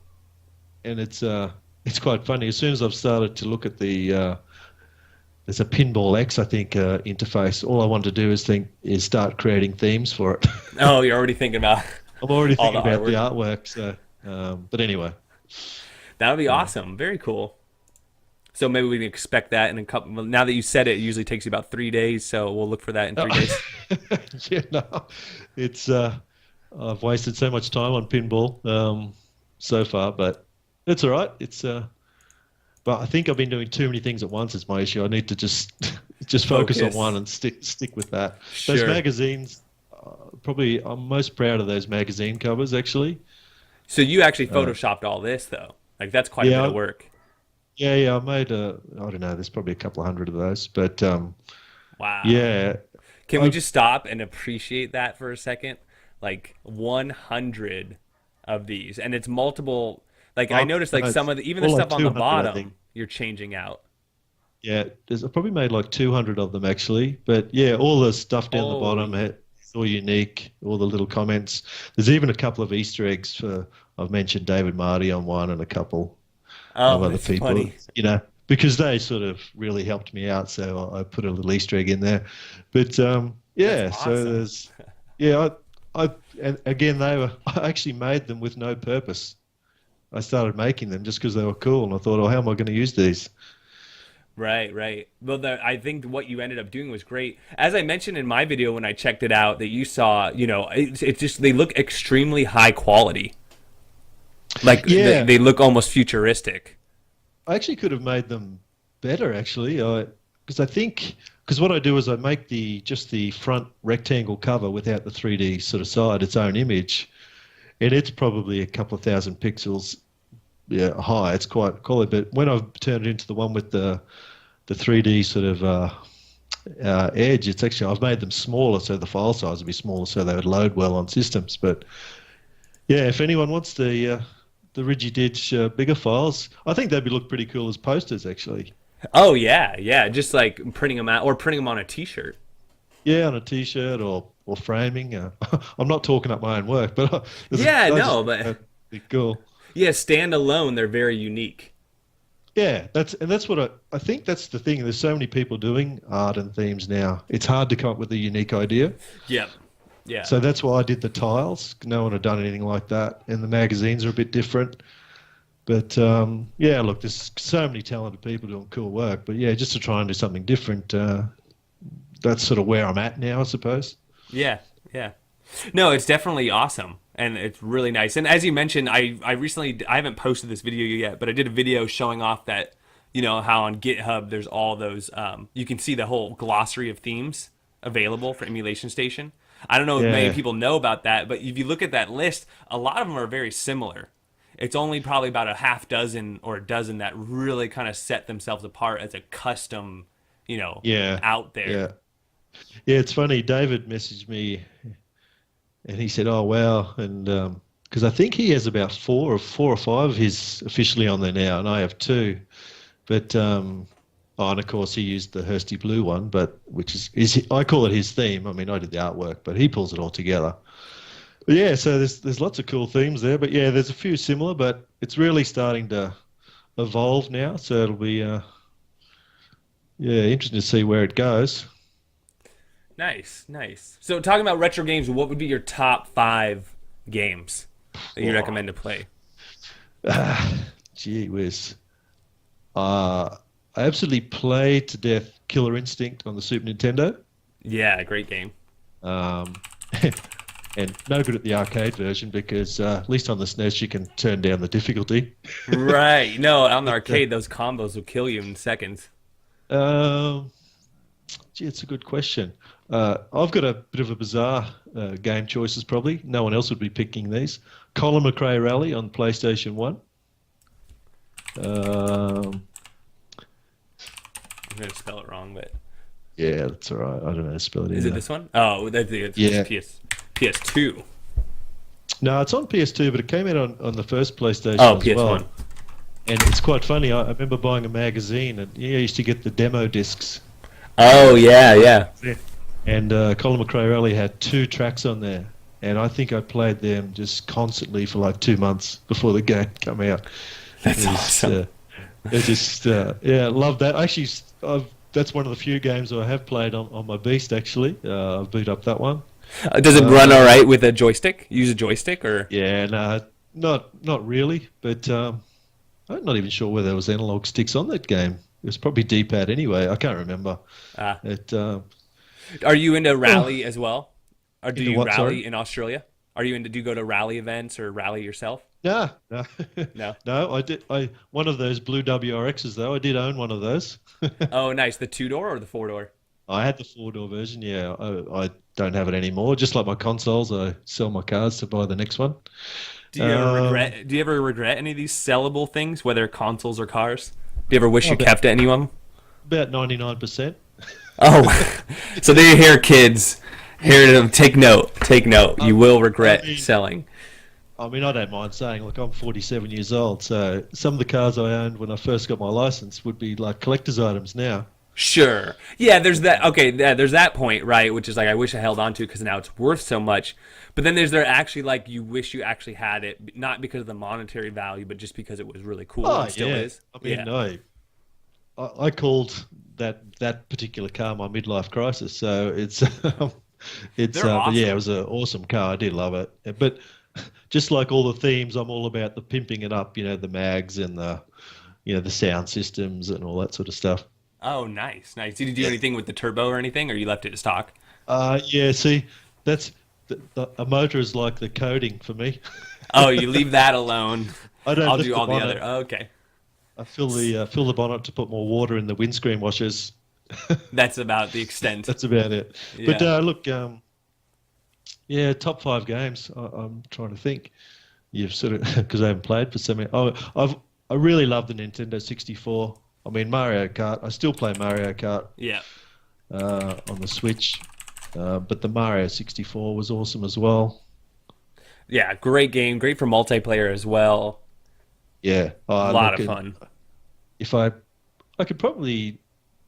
A: and it's quite funny. As soon as I've started to look at there's a Pinball X, I think, interface. All I want to do is start creating themes for it.
B: Oh, you're already thinking about
A: I'm already
B: all
A: thinking
B: the
A: about the
B: artwork.
A: artwork. So, but anyway,
B: That would be awesome. Very cool. So maybe we can expect that in a couple. Well, now that you said it, it usually takes you about 3 days. So we'll look for that in 3 days.
A: yeah, no, it's I've wasted so much time on pinball so far, but it's all right. But I think I've been doing too many things at once. Is my issue. I need to just focus on
B: Focus.
A: one and stick with that. Those
B: Sure.
A: magazines, probably I'm most proud of those magazine covers actually.
B: So you actually photoshopped all this though. Like that's quite a bit
A: Yeah,
B: of work.
A: yeah. I made I don't know. There's probably a couple of hundred of those, but
B: Wow.
A: yeah.
B: Can we
A: I,
B: just stop and appreciate that for a second? Like 100 of these, and it's multiple. Like I noticed, like some
A: it's
B: of even the
A: more like
B: stuff on the
A: 200, I
B: bottom,
A: think.
B: you're changing out.
A: Yeah, I probably made like 200 of them actually. But yeah, all the stuff down the bottom,
B: Holy.
A: it's all unique, all the little comments. There's even a couple of Easter eggs I've mentioned David Marty on one and a couple of
B: Oh,
A: other
B: that's
A: people,
B: funny.
A: because they sort of really helped me out. So I put a little Easter egg in there. But yeah,
B: That's
A: so
B: awesome.
A: yeah, and again, I actually made them with no purpose. I started making them just because they were cool, and I thought, oh, how am I going to use these?
B: Right, right. Well, I think what you ended up doing was great. As I mentioned in my video when I checked it out, that you saw, it's just they look extremely high quality. Like
A: Yeah,
B: they look almost futuristic.
A: I actually could have made them better, actually. Because what I do is I make just the front rectangle cover without the 3D sort of side, its own image, and it's probably a couple of thousand pixels, yeah, high. It's quite quality. But when I've turned it into the one with the 3D sort of edge, I've made them smaller, so the file size would be smaller, so they would load well on systems. But yeah, if anyone wants the Rigiditch bigger files, I think they'd look pretty cool as posters, actually.
B: Oh yeah, yeah. Just like printing them out or printing them on a T-shirt.
A: Yeah, on a T-shirt or framing. I'm not talking up my own work, but
B: Yeah,
A: I
B: no,
A: just
B: but
A: that'd be cool.
B: yeah, standalone, they're very unique.
A: Yeah, that's what I think. That's the thing. There's so many people doing art and themes now. It's hard to come up with a unique idea.
B: Yep. Yeah.
A: So that's why I did the tiles. No one had done anything like that, and the magazines are a bit different. But yeah, look, there's so many talented people doing cool work. But yeah, just to try and do something different, that's sort of where I'm at now, I suppose.
B: Yeah, yeah. No, it's definitely awesome. and it's really nice. And as you mentioned, I recently, I haven't posted this video yet, but I did a video showing off that, how on GitHub there's all those, you can see the whole glossary of themes available for Emulation Station. I don't know if many
A: Yeah.
B: people know about that, but if you look at that list, a lot of them are very similar. It's only probably about a half dozen or a dozen that really kind of set themselves apart as a custom,
A: Yeah.
B: out there.
A: Yeah. Yeah, it's funny. David messaged me and he said, "Oh wow," and because I think he has about four or five of his officially on there now, and I have two. But and of course he used the Hursty Blue one, but which is I call it his theme. I mean, I did the artwork, but he pulls it all together. But yeah, so there's lots of cool themes there. But yeah, there's a few similar, but it's really starting to evolve now. So it'll be interesting to see where it goes.
B: Nice, nice. So talking about retro games, what would be your top 5 games that you recommend to play?
A: Gee whiz. I absolutely played to death Killer Instinct on the Super Nintendo.
B: Yeah, great game.
A: Um, and no good at the arcade version because at least on the SNES you can turn down the difficulty.
B: Right. No, on the arcade, those combos will kill you in seconds.
A: Gee, it's a good question. I've got a bit of a bizarre game choices probably. No one else would be picking these. Colin McRae Rally on PlayStation 1.
B: I'm going to spell it wrong, but...
A: Yeah, that's all right. I don't know how to spell it
B: Is
A: either.
B: it this one? Oh, it's
A: Yeah.
B: PS2.
A: No, it's on PS2, but it came out on the first PlayStation
B: Oh,
A: as
B: PS1.
A: well. And it's quite funny. I remember buying a magazine, and I used to get the demo discs.
B: Oh, yeah.
A: And Colin McRae Rally had 2 tracks on there, and I think I played them just constantly for like 2 months before the game came out.
B: That's
A: It was,
B: awesome.
A: I love that. Actually, that's one of the few games I have played on my Beast. Actually, I've beat up that one.
B: Does it run all right with a joystick? Use a joystick or?
A: Yeah, no, not really. But I'm not even sure whether there was analog sticks on that game. It was probably D-pad anyway. I can't remember.
B: Ah.
A: Are
B: you into rally as well? Or do
A: Into
B: you
A: what,
B: rally
A: sorry?
B: in Australia? Do you go to rally events or rally yourself?
A: No.
B: No.
A: No. I did. One of those blue WRXs though. I did own one of those.
B: Oh, nice. The 2-door or the 4-door?
A: I had the 4-door version. Yeah, I don't have it anymore. Just like my consoles, I sell my cars to buy the next one.
B: Do you ever regret any of these sellable things, whether consoles or cars? Do you ever wish you kept any of them?
A: About 99%.
B: Oh, so there you hear, kids. Here, take note. Take note. You will regret selling.
A: I mean, I don't mind saying, look, I'm 47 years old, so some of the cars I owned when I first got my license would be like collector's items now.
B: Sure. Yeah, there's that. Okay, yeah, there's that point, right? Which is like, I wish I held on to because now it's worth so much. But then there actually like you wish you actually had it, not because of the monetary value, but just because it was really cool
A: Oh,
B: and still
A: yeah.
B: is.
A: I mean,
B: Yeah.
A: I called that particular car my midlife crisis, so it's
B: They're awesome.
A: yeah, it was an awesome car. I did love it, but just like all the themes, I'm all about the pimping it up. The mags and the sound systems and all that sort of stuff.
B: Oh, nice, nice. Did you do anything with the turbo or anything, or you left it stock?
A: Yeah. See, that's a motor is like the coding for me.
B: Oh, you leave that alone.
A: I don't
B: I'll
A: lift
B: do
A: the
B: all the
A: bonnet.
B: other. Oh, okay.
A: I fill the bonnet to put more water in the windscreen washers.
B: That's about the extent.
A: That's about it.
B: Yeah.
A: But look, yeah, top 5 games. I'm trying to think. You've sort of because I haven't played for so many. Oh, I really love the Nintendo 64. I mean Mario Kart. I still play Mario Kart
B: Yeah.
A: on the Switch, but the Mario 64 was awesome as well.
B: Yeah, great game. Great for multiplayer as well.
A: Yeah,
B: A lot of fun.
A: If I could probably,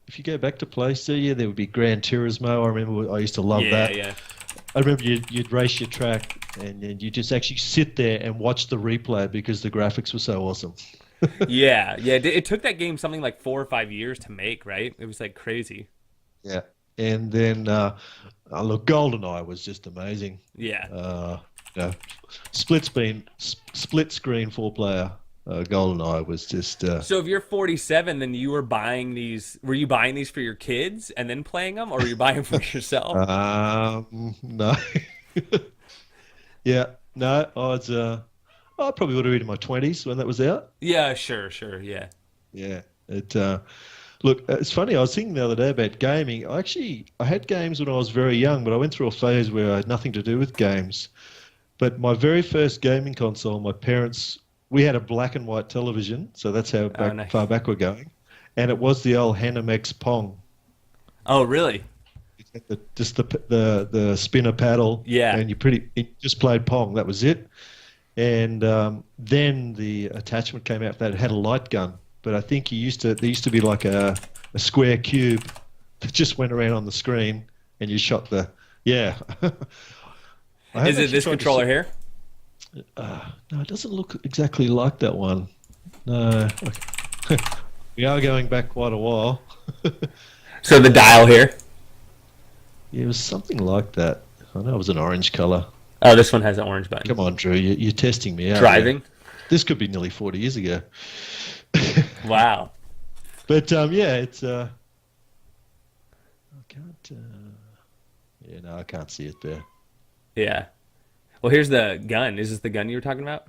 A: if you go back to play, so yeah, there would be Gran Turismo. I remember I used to love that.
B: Yeah.
A: I remember you'd race your track and you just actually sit there and watch the replay because the graphics were so awesome.
B: Yeah. It took that game something like 4 or 5 years to make, right? It was like crazy.
A: Yeah. And then, look, GoldenEye was just amazing.
B: Yeah.
A: Split screen 4-player GoldenEye was just.
B: So if you're 47, then you were buying these. Were you buying these for your kids and then playing them, or were you buying them for yourself?
A: No. Yeah. No, I probably would have been in my 20s when that was out.
B: Yeah, sure, yeah.
A: Yeah. Look, it's funny. I was thinking the other day about gaming. I had games when I was very young, but I went through a phase where I had nothing to do with games. But my very first gaming console, my parents, we had a black and white television, so that's how
B: Oh,
A: far
B: nice.
A: back we're going. And it was the old Hanamex Pong.
B: Oh, really?
A: It had the spinner paddle,
B: Yeah.
A: and it just played Pong. That was it. And then the attachment came out that had a light gun. But I think there used to be like a square cube that just went around on the screen, and you shot the yeah. I have
B: Is it
A: actually
B: this
A: tried to.
B: controller here?
A: No, it doesn't look exactly like that one. No, we are going back quite a while.
B: So the dial here.
A: Yeah, it was something like that. I know it was an orange color.
B: Oh, this one has an orange button.
A: Come on, Drew, you're testing me out here.
B: Driving.
A: This could be nearly 40 years ago.
B: Wow.
A: But yeah, it's I can't. Yeah, no, I can't see it there.
B: Yeah. Well, here's the gun. Is this the gun you were talking about?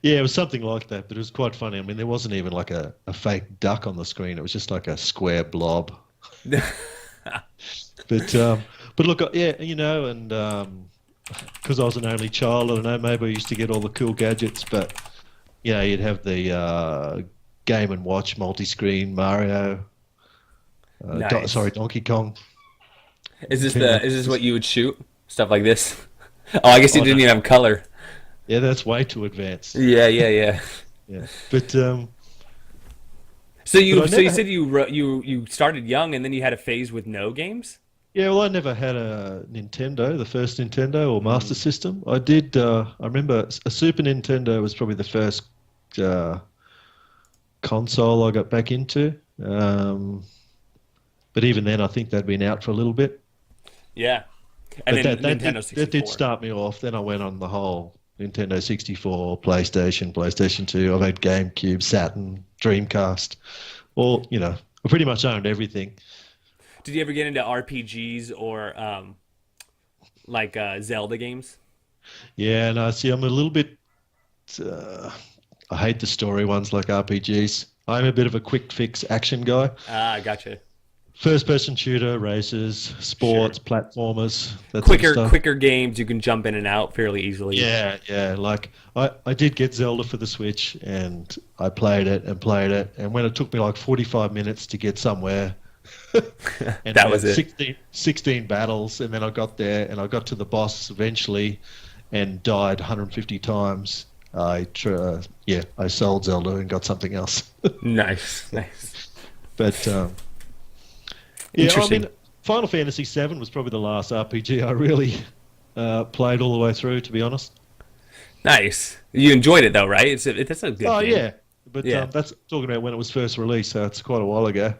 A: Yeah, it was something like that, but it was quite funny. I mean, there wasn't even like a fake duck on the screen. It was just like a square blob. But look, yeah, and because I was an only child, I don't know, maybe I used to get all the cool gadgets, but you'd have the Game and Watch multi-screen Mario,
B: Nice.
A: Donkey Kong.
B: Is this what you would shoot? Stuff like this? Oh, I guess you
A: Oh no,
B: didn't even have color.
A: yeah, that's way too advanced.
B: Yeah.
A: Yeah, but
B: So
A: but I
B: you
A: never.
B: said you started young and then you had a phase with no games?
A: Yeah, well, I never had a Nintendo, the first Nintendo or Master
B: Mm,
A: System. I did. I remember a Super Nintendo was probably the first uh, console I got back into. But even then, I think they'd been out for a little bit.
B: yeah. And
A: But
B: then
A: that
B: Nintendo
A: did
B: 64.
A: start me off. Then I went on the whole Nintendo 64, PlayStation, PlayStation 2. I've had GameCube, Saturn, Dreamcast. All, I pretty much owned everything.
B: Did you ever get into RPGs or like Zelda games?
A: Yeah, and I see. I'm a little bit. Uh, I hate the story ones like RPGs. I'm a bit of a quick fix action guy.
B: Ah, gotcha.
A: First person shooter, races,
B: Sure.
A: sports, platformers, that sort of
B: Quicker
A: stuff.
B: quicker games you can jump in and out fairly easily.
A: Yeah, yeah. Like I did get Zelda for the Switch and I played it and played it. And when it took me like 45 minutes to get somewhere and
B: That was
A: had
B: it.
A: 16 battles, and then I got there and I got to the boss eventually and died 150 times. I sold Zelda and got something else.
B: Nice.
A: But yeah, I
B: Interesting.
A: mean, Final Fantasy VII was probably the last RPG I really played all the way through, to be honest.
B: Nice. You enjoyed it though, right? That's a good
A: Oh
B: game.
A: yeah, but
B: Yeah.
A: that's talking about when it was first released, so it's quite a while ago.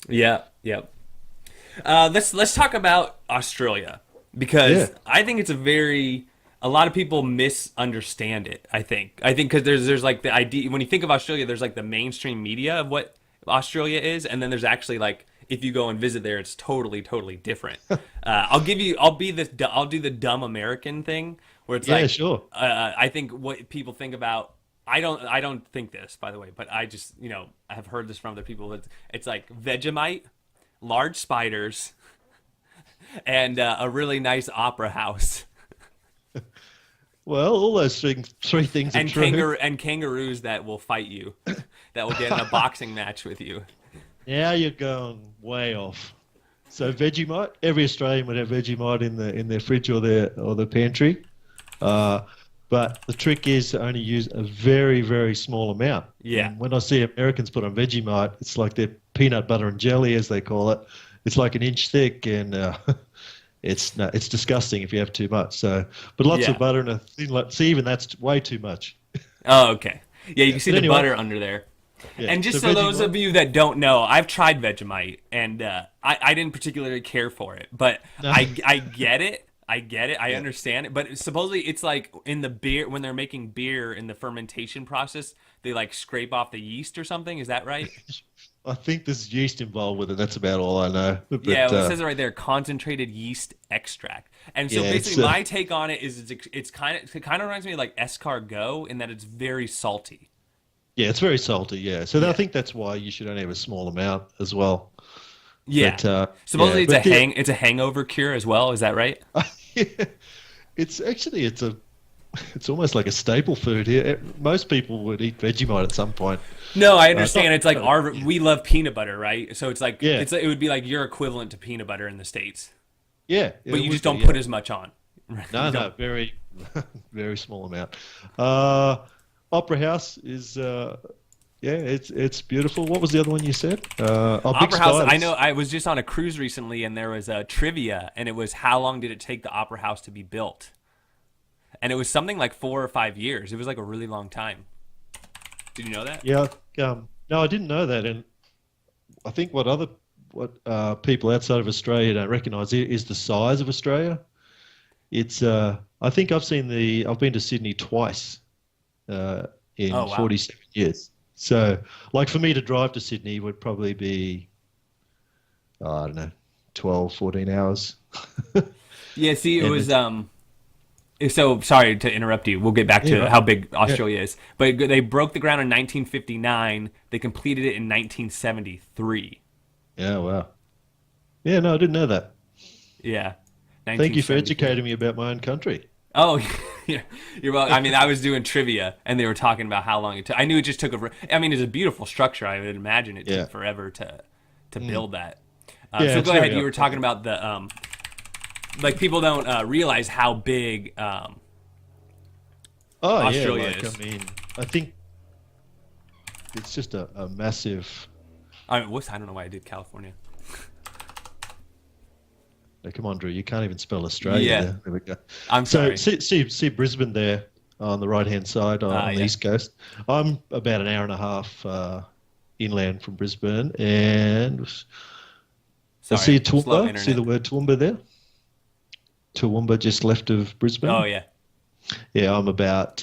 B: Yep. Let's talk about Australia
A: Yeah,
B: because I think it's a lot of people misunderstand it. I think because there's like the idea when you think of Australia, there's like the mainstream media of what Australia is, and then there's actually like if you go and visit there, it's totally different. I'll do the dumb American thing where it's
A: yeah,
B: like
A: sure.
B: I think what people think about. I don't think this, by the way, but I just I have heard this from other people. It's like Vegemite, large spiders, and a really nice opera house,
A: Well, all those three things are
B: and
A: true.
B: kangaroos that will fight you, that will get in a boxing match with you.
A: Now you're going way off. So Vegemite, every Australian would have Vegemite in their fridge or their pantry. Uh, but the trick is to only use a very, very small amount.
B: Yeah,
A: And when I see Americans put on Vegemite, it's like their peanut butter and jelly, as they call it. It's like an inch thick, and it's disgusting if you have too much. So, but lots of
B: yeah.
A: butter and a thin. See, even that's way too much.
B: Oh, okay. Yeah, you
A: Yeah.
B: can see
A: But
B: the
A: anyway,
B: butter under there.
A: yeah.
B: And
A: So
B: just so those
A: Vegemite,
B: of you that don't know, I've tried Vegemite, and I didn't particularly care for it, but
A: no,
B: I get it. I get it. I
A: yeah.
B: understand it. But supposedly it's like in the beer when they're making beer in the fermentation process, they like scrape off the yeast or something. Is that right?
A: I think there's yeast involved with it. That's about all I know. But
B: Yeah, well, it says it right there, concentrated yeast extract. And so
A: yeah,
B: basically, my take on it is it kind of reminds me of like escargot in that it's very salty.
A: yeah, it's very salty. Yeah, so I
B: Yeah.
A: think that's why you should only have a small amount as well.
B: Yeah.
A: But yeah,
B: Supposedly it's it's a hangover cure as well. Is that right?
A: yeah, it's actually it's almost like a staple food here. Most people would eat Vegemite at some point.
B: No, I
A: It's not,
B: understand. It's like we love peanut butter, right? So it's like
A: yeah,
B: it would be like your equivalent to peanut butter in the States,
A: yeah,
B: but
A: it
B: you
A: would
B: just
A: be,
B: don't
A: yeah.
B: put as much on. You
A: No, no,
B: don't.
A: very, very small amount. Uh, Opera House is, yeah, it's beautiful. What was the other one you said? Oh, Big
B: Opera House. I know.
A: Spiders.
B: I was just on a cruise recently, and there was a trivia, and it was how long did it take the Opera House to be built? And it was something like 4 or 5 years. It was like a really long time. Did you know that?
A: Yeah, no, I didn't know that, and I think what people outside of Australia don't recognise is the size of Australia. It's, I think I've been to Sydney twice
B: Oh
A: in
B: wow.
A: 47 years. So, like for me to drive to Sydney would probably be, I don't know, 12, 14 hours.
B: Yeah. See, it
A: And
B: was
A: it's,
B: So sorry to interrupt you. We'll get back
A: yeah,
B: to
A: right.
B: how big
A: Yeah.
B: Australia is. But they broke the ground in 1959. They completed it in 1973.
A: Yeah, wow. Yeah, no, I didn't know that.
B: Yeah,
A: Thank you for
B: 1973.
A: educating me about my own country.
B: Oh, yeah. You're well. I mean, I was doing trivia, and they were talking about how long it took. I knew it just took a. I mean, it's a beautiful structure. I would imagine it
A: Yeah.
B: took forever to build that.
A: Yeah,
B: So
A: it's
B: go ahead.
A: very
B: You were talking
A: iconic.
B: about the like people don't realize how big
A: Oh, yeah,
B: Australia
A: like,
B: is.
A: I mean, I think it's just a massive.
B: I mean, whoops, I don't know why I did California.
A: Oh, come on, Drew, you can't even spell Australia
B: Yeah,
A: there. There we go.
B: I'm
A: So
B: sorry.
A: see Brisbane there on the right-hand side on the
B: Yeah.
A: east coast. I'm about an hour and a half inland from Brisbane, and I see
B: Sorry, slow
A: Toowoomba. See
B: internet.
A: the word Toowoomba there? Toowoomba just left of
B: Oh
A: Brisbane.
B: yeah.
A: Yeah, I'm about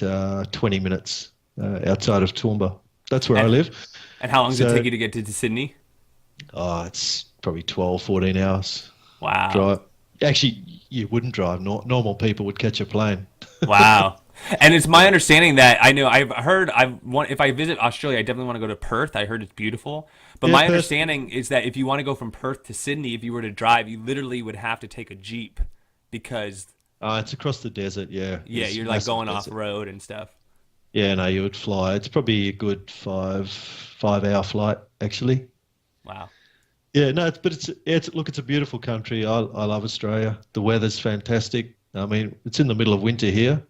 A: 20 minutes outside of Toowoomba. That's where I
B: And
A: live.
B: and how long does it
A: So
B: take you to get to Sydney?
A: it's probably 12, 14 hours
B: Wow.
A: drive. Actually, you wouldn't drive. Normal people would catch a plane.
B: Wow. And it's my understanding that I know I've heard if I visit Australia, I definitely want to go to Perth. I heard it's beautiful. But
A: Yeah,
B: my
A: Perth.
B: understanding is that if you want to go from Perth to Sydney, if you were to drive, you literally would have to take a Jeep because
A: It's across the desert. Yeah,
B: yeah,
A: it's
B: you're like
A: massive
B: going off
A: desert.
B: road and stuff.
A: Yeah, no, you would fly. It's probably a good 5 hour flight actually.
B: Wow.
A: Yeah, no, it's a beautiful country. I love Australia. The weather's fantastic. I mean, it's in the middle of winter here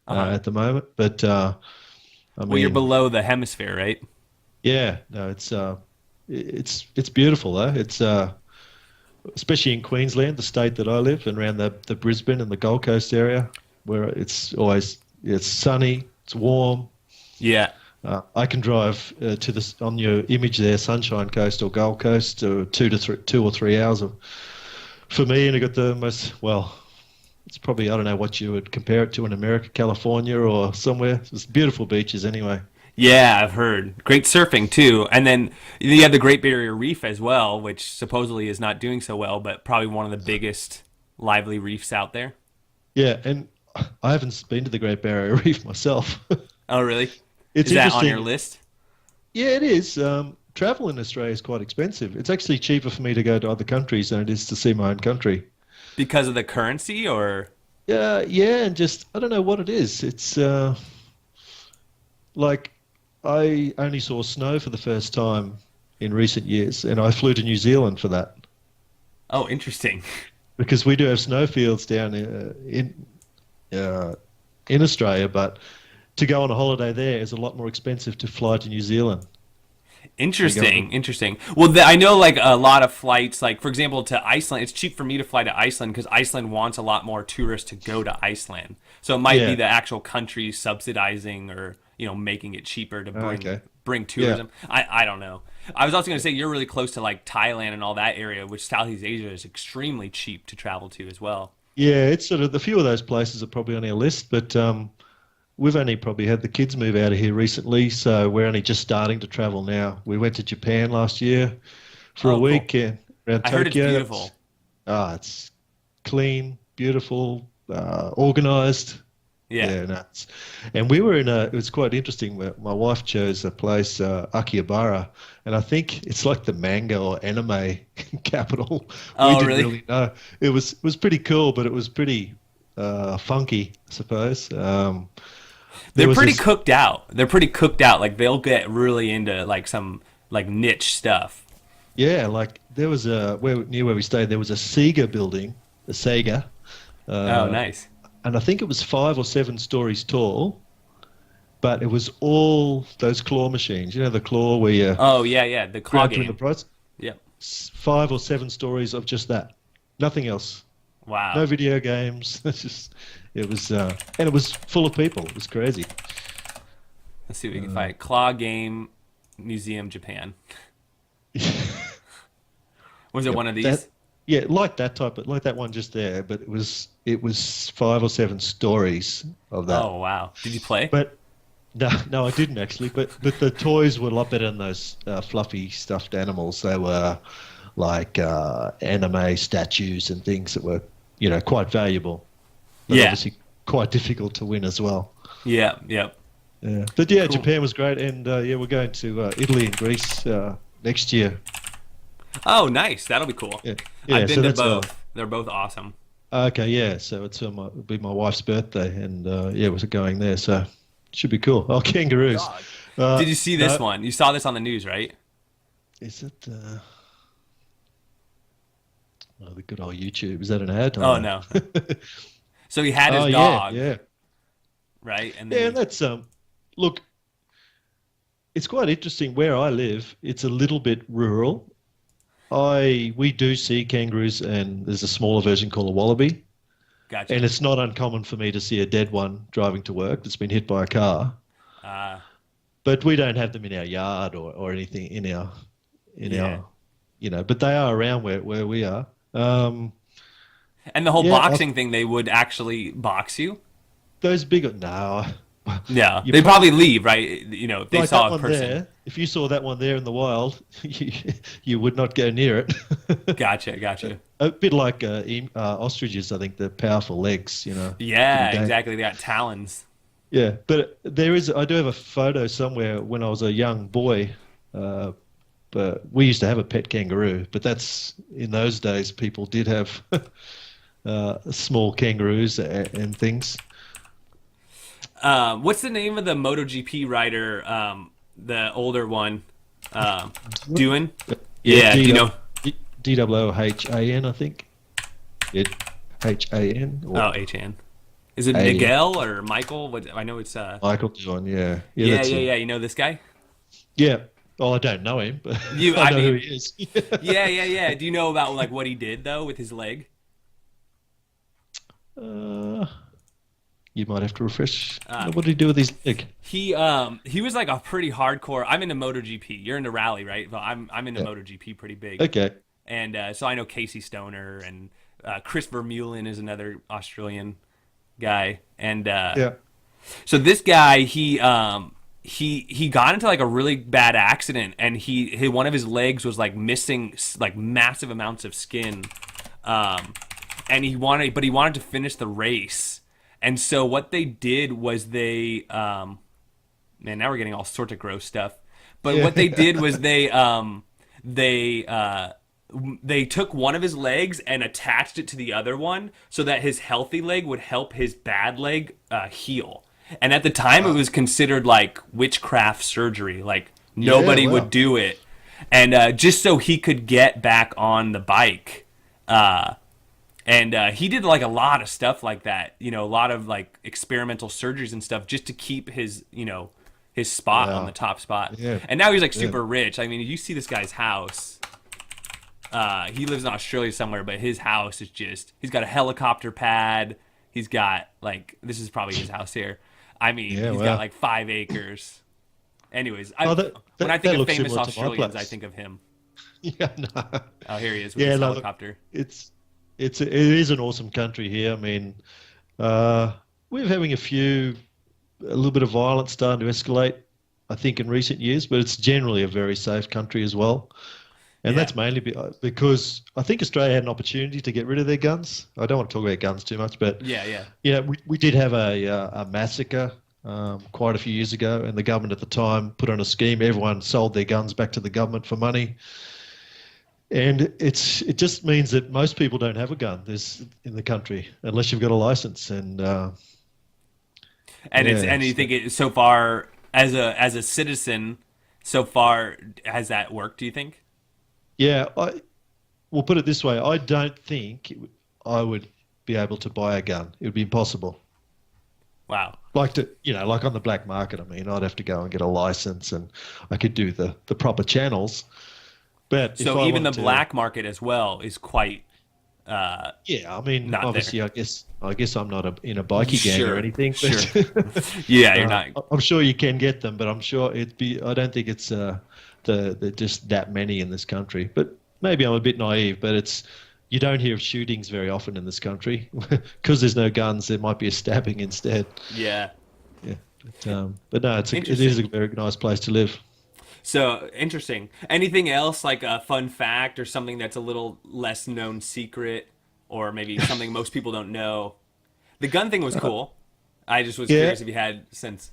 B: Uh-huh.
A: at the moment, but I
B: Well, you're
A: mean,
B: below the hemisphere, right?
A: yeah, no, it's beautiful though. It's especially in Queensland, the state that I live, and around the Brisbane and the Gold Coast area, where it's sunny, it's warm.
B: Yeah.
A: I can drive to this on your image there, Sunshine Coast or Gold Coast, or 2 or 3 hours for me, and I got the most well. It's probably I don't know what you would compare it to in America, California, or somewhere. It's beautiful beaches anyway.
B: Yeah, I've heard. Great surfing too. And then you have the Great Barrier Reef as well, which supposedly is not doing so well, but probably one of the biggest lively reefs out there.
A: Yeah, and I haven't been to the Great Barrier Reef myself.
B: Oh, really?
A: It's
B: Is that on your
A: interesting.
B: list?
A: Yeah, it is. Travel in Australia is quite expensive. It's actually cheaper for me to go to other countries than it is to see my own country.
B: Because of the currency or
A: Yeah, yeah, and just I don't know what it is. It's like I only saw snow for the first time in recent years, and I flew to New Zealand for that
B: oh, interesting.
A: because we do have snowfields down uh, in Australia, but to go on a holiday there is a lot more expensive to fly to New Zealand. You go
B: Interesting, interesting. Well, I know like a lot of flights, like for example to Iceland, it's cheap for me to fly to Iceland because Iceland wants a lot more tourists to go to Iceland. So it might be
A: Yeah.
B: the actual country subsidizing or making it cheaper to
A: Okay.
B: bring
A: Yeah.
B: tourism. I don't know. I was also going to say you're really close to like Thailand and all that area, which Southeast Asia is extremely cheap to travel to as well.
A: Yeah, it's sort of the few of those places are probably on our list, but we've only probably had the kids move out of here recently, so we're only just starting to travel now. We went to Japan last year for a
B: Oh, cool.
A: week around
B: I heard it's
A: Tokyo.
B: beautiful.
A: It's clean, beautiful, organized.
B: Yeah.
A: Yeah, nuts. And we were it was quite interesting. My wife chose a place, Akihabara, and I think it's like the manga or anime capital. We
B: Oh,
A: didn't
B: really?
A: really know. It was pretty cool, but it was pretty funky, I suppose. There
B: They're
A: was
B: pretty
A: this,
B: cooked out. They're pretty cooked out. Like they'll get really into like some like niche stuff.
A: yeah, like there was near where we stayed, there was a Sega building, a Sega,
B: Oh,
A: uh,
B: nice.
A: and I think it was 5 or 7 stories tall, but it was all those claw machines. You know, the claw where you
B: Oh, yeah, yeah. The claw
A: grab through the
B: game.
A: prize.
B: Yep.
A: 5 or 7 stories of just that, nothing else.
B: Wow.
A: No video games. And it was full of people. It was crazy.
B: Let's see what we can find. Claw Game Museum, Japan. Was it one of these?
A: Yeah, like that like that one just there. But it was 5 or 7 stories of that.
B: Oh, wow. Did you play?
A: But no, I didn't actually. But the toys were a lot better than those fluffy stuffed animals. They were like anime statues and things that were, quite valuable. But
B: Yeah.
A: obviously quite difficult to win as well.
B: Yeah, yep.
A: Yeah. But yeah,
B: Cool.
A: Japan was great, and we're going to Italy and Greece next year.
B: Oh, nice. That'll be cool.
A: Yeah,
B: I've
A: so
B: been to
A: that's
B: both. They're both awesome.
A: okay. Yeah, so it'll be my wife's birthday, and we're going there, so it should be cool. Oh, kangaroos.
B: God.
A: Uh,
B: Did you see this
A: no,
B: one? You saw this on the news, right?
A: Is it? Oh, the good old YouTube. Is that an ad?
B: Oh, no. So he had his
A: Oh
B: dog,
A: yeah,
B: right? And
A: yeah.
B: then
A: And that's look. It's quite interesting where I live. It's a little bit rural. We do see kangaroos, and there's a smaller version called a wallaby,
B: gotcha.
A: and it's not uncommon for me to see a dead one driving to work that's been hit by a car.
B: Uh,
A: But we don't have them in our yard or anything in
B: Yeah.
A: our, But they are around where we are.
B: and the whole
A: Yeah,
B: boxing thing, they would actually box you?
A: Those big no,
B: Yeah.
A: you
B: They'd
A: probably
B: probably leave, right? You know, if they
A: like
B: saw
A: that
B: a
A: one
B: person.
A: there. If you saw that one there in the wild, you would not go near it.
B: Gotcha.
A: A bit like ostriches, I think, the powerful legs,
B: Yeah,
A: pretty
B: exactly. They got talons.
A: Yeah, but I do have a photo somewhere when I was a young boy, but we used to have a pet kangaroo, but that's in those days people did have small kangaroos and things.
B: What's the name of the MotoGP rider? The older one, Doohan? Yeah, do you know?
A: DWOHAN, I think. Yeah, HAN or
B: Oh, HN. Is it
A: A.
B: Miguel or Michael? What I know it's
A: Michael Doohan, yeah.
B: yeah,
A: That's him.
B: yeah. You know this guy?
A: Yeah. Well, I don't know him, but
B: You-
A: I
B: I
A: know
B: mean-
A: who he is.
B: Yeah. Do you know about like what he did though with his leg?
A: You might have to refresh.
B: Uh,
A: What did he do with his leg?
B: He was like a pretty hardcore. I'm into MotoGP. You're into rally, right? Well, I'm into
A: Yeah.
B: MotoGP pretty big.
A: Okay.
B: And so I know Casey Stoner and Chris Vermeulen is another Australian guy. And
A: Yeah.
B: so this guy, he got into like a really bad accident, and he one of his legs was like missing like massive amounts of skin, and he wanted to finish the race, and so what they did was they man, now we're getting all sorts of gross stuff, but
A: Yeah.
B: what they did was they took one of his legs and attached it to the other one so that his healthy leg would help his bad leg heal. And at the time, it was considered like witchcraft surgery. Like nobody
A: wow.
B: would do it, and just so he could get back on the bike. And he did like a lot of stuff like that. You know, a lot of like experimental surgeries and stuff just to keep his his spot
A: Wow.
B: on the top spot.
A: Yeah.
B: And now he's like
A: Yeah.
B: super rich. I mean, you see this guy's house. He lives in Australia somewhere, but his house is he's got a helicopter pad. He's got like, this is probably his house here. I mean,
A: Yeah,
B: he's
A: wow.
B: got like 5 acres. Anyways,
A: Oh,
B: when I
A: that
B: think of
A: looks
B: famous
A: similar to my
B: Australians, I
A: place.
B: think of him.
A: Yeah, no.
B: Oh, here he is with
A: Yeah,
B: his
A: no,
B: helicopter.
A: it is an awesome country here. I mean, we're having a few a little bit of violence starting to escalate, I think, in recent years, but it's generally a very safe country as well. And
B: Yeah.
A: that's mainly because I think Australia had an opportunity to get rid of their guns. I don't want to talk about guns too much, but
B: Yeah.
A: we did have a massacre quite a few years ago, and the government at the time put on a scheme. Everyone sold their guns back to the government for money, and it just means that most people don't have a gun in the country unless you've got a license. And
B: And you think it so far as a citizen, so far has that worked? Do you think?
A: yeah, we'll put it this way: I don't think I would be able to buy a gun. It would be impossible.
B: Wow.
A: Like on the black market. I mean, I'd have to go and get a license, and I could do the proper channels. But
B: So even the black market as well is quite.
A: Yeah, I mean,
B: not
A: obviously,
B: there.
A: I guess I'm not in a bikie gang
B: Sure,
A: or anything.
B: sure.
A: But,
B: Yeah, you're not.
A: I'm sure you can get them, but I'm sure I don't think it's the just that many in this country. But maybe I'm a bit naive. But you don't hear of shootings very often in this country because there's no guns. There might be a stabbing instead.
B: Yeah.
A: Yeah, but no, it is a very nice place to live.
B: So interesting. Anything else like a fun fact or something that's a little less known secret, or maybe something most people don't know? The gun thing was cool. I just was curious if you had since,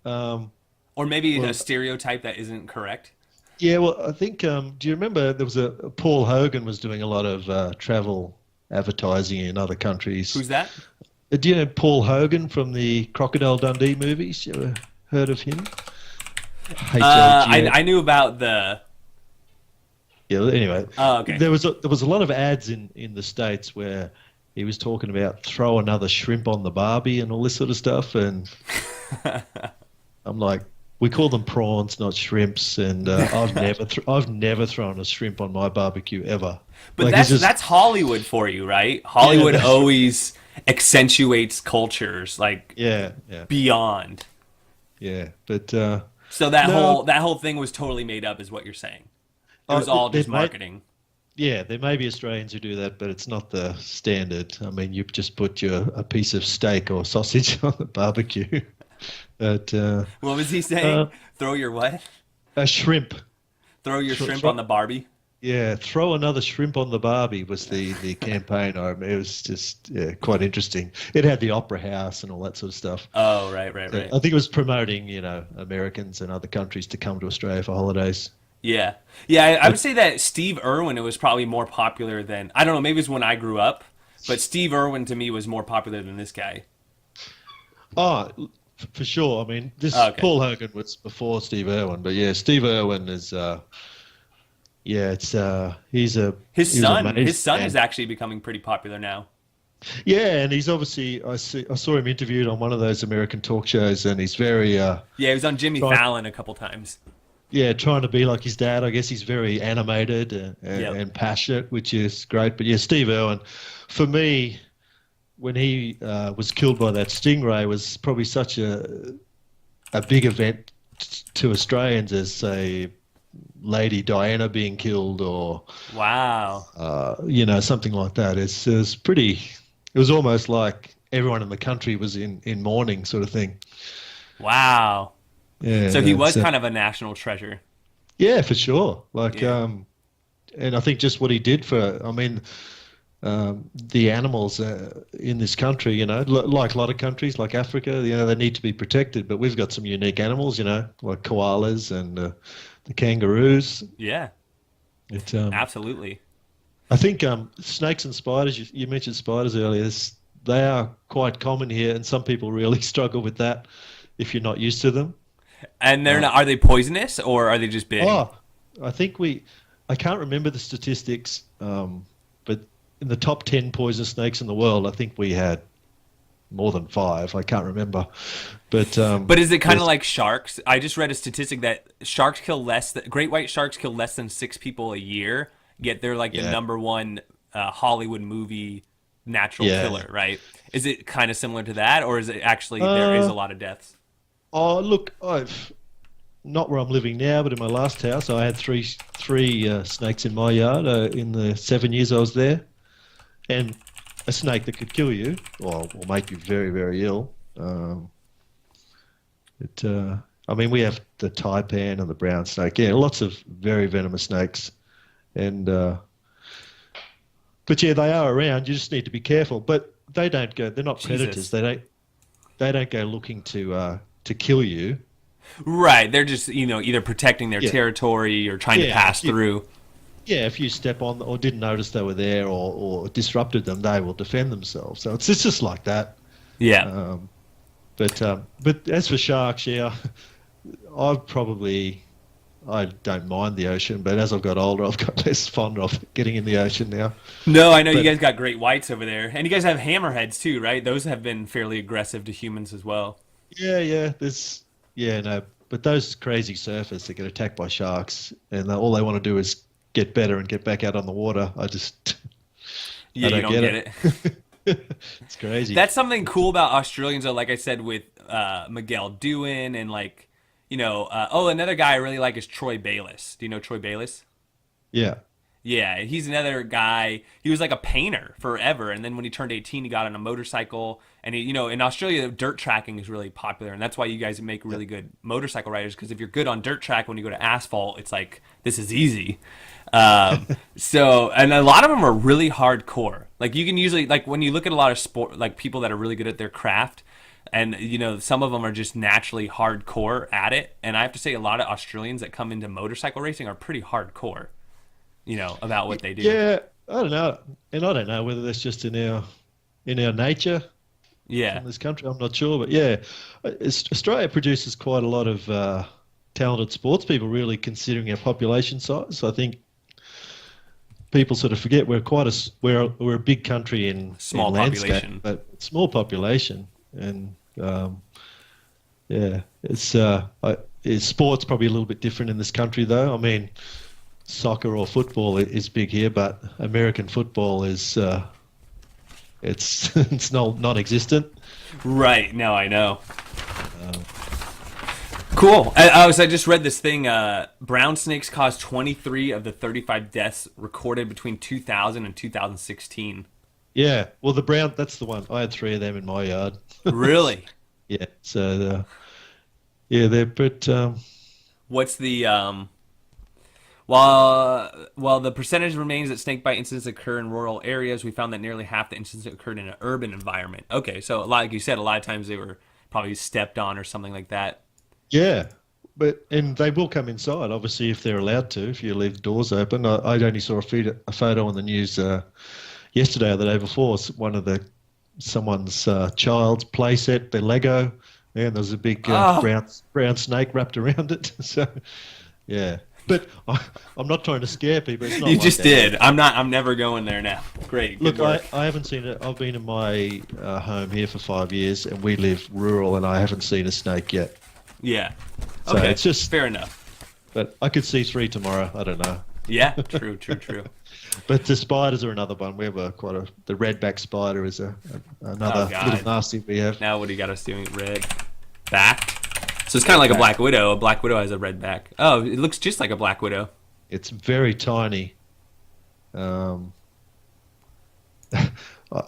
B: or maybe a stereotype that isn't correct.
A: Yeah, well, I think. Do you remember there was Paul Hogan was doing a lot of travel advertising in other countries?
B: Who's that?
A: Do you know Paul Hogan from the Crocodile Dundee movies? You ever heard of him?
B: I knew about the.
A: Yeah. Anyway.
B: Oh, okay.
A: There was a lot of ads in the States where he was talking about throw another shrimp on the Barbie and all this sort of stuff, and I'm like, we call them prawns, not shrimps, and I've never thrown a shrimp on my barbecue ever.
B: But
A: Like,
B: that's Hollywood for you, right? Hollywood always accentuates cultures like
A: yeah,
B: beyond.
A: yeah. But
B: So that whole thing was totally made up, is what you're saying. It was all just marketing.
A: Yeah, there may be Australians who do that, but it's not the standard. I mean, you just put a piece of steak or sausage on the barbecue. But
B: What was he saying? Throw your what?
A: a shrimp.
B: Throw your shrimp on the Barbie?
A: Yeah, throw another shrimp on the Barbie was the campaign. It was just quite interesting. It had the opera house and all that sort of stuff.
B: Oh, right.
A: I think it was promoting, Americans and other countries to come to Australia for holidays.
B: Yeah. I would say that Steve Irwin, it was probably more popular than, I don't know, maybe it's when I grew up, but Steve Irwin to me was more popular than this guy.
A: Oh, for sure. I mean, Paul Hogan was before Steve Irwin, but yeah, Steve Irwin is. His son
B: is actually becoming pretty popular now.
A: Yeah, and he's obviously I saw him interviewed on one of those American talk shows, and he's very
B: he was on Jimmy Fallon a couple times.
A: Yeah, trying to be like his dad. I guess he's very animated and passionate, which is great. But yeah, Steve Irwin, for me, when he was killed by that stingray, was probably such a big event to Australians as, say, Lady Diana being killed, or
B: wow,
A: something like that. It's pretty. It was almost like everyone in the country was in mourning, sort of thing.
B: Wow.
A: Yeah.
B: So he was kind of a national treasure.
A: Yeah, for sure. And I think just what he did for, the animals in this country, like a lot of countries, like Africa, they need to be protected. But we've got some unique animals, like koalas and the kangaroos.
B: Yeah. Absolutely.
A: I think snakes and spiders, you mentioned spiders earlier, they are quite common here, and some people really struggle with that if you're not used to them.
B: And they're not, are they poisonous, or are they just big?
A: Oh, I can't remember the statistics, but in the top 10 poisonous snakes in the world, I think we had more than 5. I can't remember. But
B: is it kind of like sharks? I just read a statistic that great white sharks kill less than 6 people a year, yet they're like the number one Hollywood movie natural killer, right? Is it kind of similar to that, or is it actually there is a lot of deaths?
A: Oh, look, I've not where I'm living now, but in my last house, I had three snakes in my yard in the 7 years I was there, and a snake that could kill you or make you very, very ill. Um, I mean, we have the taipan and the brown snake. Yeah, lots of very venomous snakes, and but yeah, they are around. You just need to be careful. But they don't go. They're not predators.
B: Jesus.
A: They don't go looking to kill you.
B: Right. They're just, either protecting their
A: Yeah.
B: territory or trying to
A: Yeah,
B: pass through.
A: Yeah, if you step on or didn't notice they were there or disrupted them, they will defend themselves. So it's just like that.
B: Yeah.
A: But as for sharks, yeah, I don't mind the ocean, but as I've got older, I've got less fond of getting in the ocean now.
B: No, I know you
A: But
B: guys got great whites over there. And you guys have hammerheads too, right? Those have been fairly aggressive to humans as well.
A: no, but those crazy surfers that get attacked by sharks and all they want to do is get better and get back out on the water. I
B: Yeah,
A: don't
B: you don't get it.
A: It's crazy.
B: That's something cool about Australians, though. Like I said, with Miguel Dewan and another guy I really like is Troy Bayliss. Do you know Troy Bayliss?
A: Yeah.
B: Yeah, he's another guy. He was like a painter forever, and then when he turned 18, he got on a motorcycle. And in Australia, dirt tracking is really popular, and that's why you guys make really good motorcycle riders. Because if you're good on dirt track, when you go to asphalt, it's like this is easy. And a lot of them are really hardcore. Like you can usually when you look at a lot of sport, like people that are really good at their craft, and some of them are just naturally hardcore at it. And I have to say, a lot of Australians that come into motorcycle racing are pretty hardcore. About what they do.
A: Yeah, I don't know, and I don't know whether that's just in our nature.
B: Yeah.
A: In this country, I'm not sure, but yeah, Australia produces quite a lot of talented sports people. Really, considering our population size, so I think people sort of forget we're we're a big country in
B: Small
A: landscape,
B: population.
A: but small population, and sports probably a little bit different in this country, though. I mean, soccer or football is big here, but American football is it's non-existent.
B: Right. No, I know. Cool. So I just read this thing. Brown snakes caused 23 of the 35 deaths recorded between 2000 and 2016.
A: Yeah. Well, that's the one. I had 3 of them in my yard.
B: Really?
A: Yeah. So they're but
B: What's the While the percentage remains that snakebite incidents occur in rural areas, we found that nearly half the incidents occurred in an urban environment. Okay, so like you said, a lot of times they were probably stepped on or something like that.
A: yeah. And they will come inside, obviously, if they're allowed to. If you leave the doors open, I only saw a photo on the news yesterday or the day before. Someone's child's play set, their Lego, and there's a big brown snake wrapped around it. So, yeah. But I'm not trying to scare people. It's not
B: You
A: like
B: just
A: that.
B: did. I'm never going there now. Great. Good
A: Look,
B: work.
A: I haven't seen it. I've been in my home here for 5 years, and we live rural, and I haven't seen a snake yet.
B: Yeah.
A: So
B: Okay.
A: it's just
B: fair enough.
A: But I could see 3 tomorrow. I don't know.
B: Yeah. True.
A: But the spiders are another one. We have the redback spider is another
B: God.
A: little nasty we have.
B: Now what do you got us doing? Red back. So it's kind of like a black widow. A black widow has a red back. Oh, it looks just like a black widow.
A: It's very tiny. I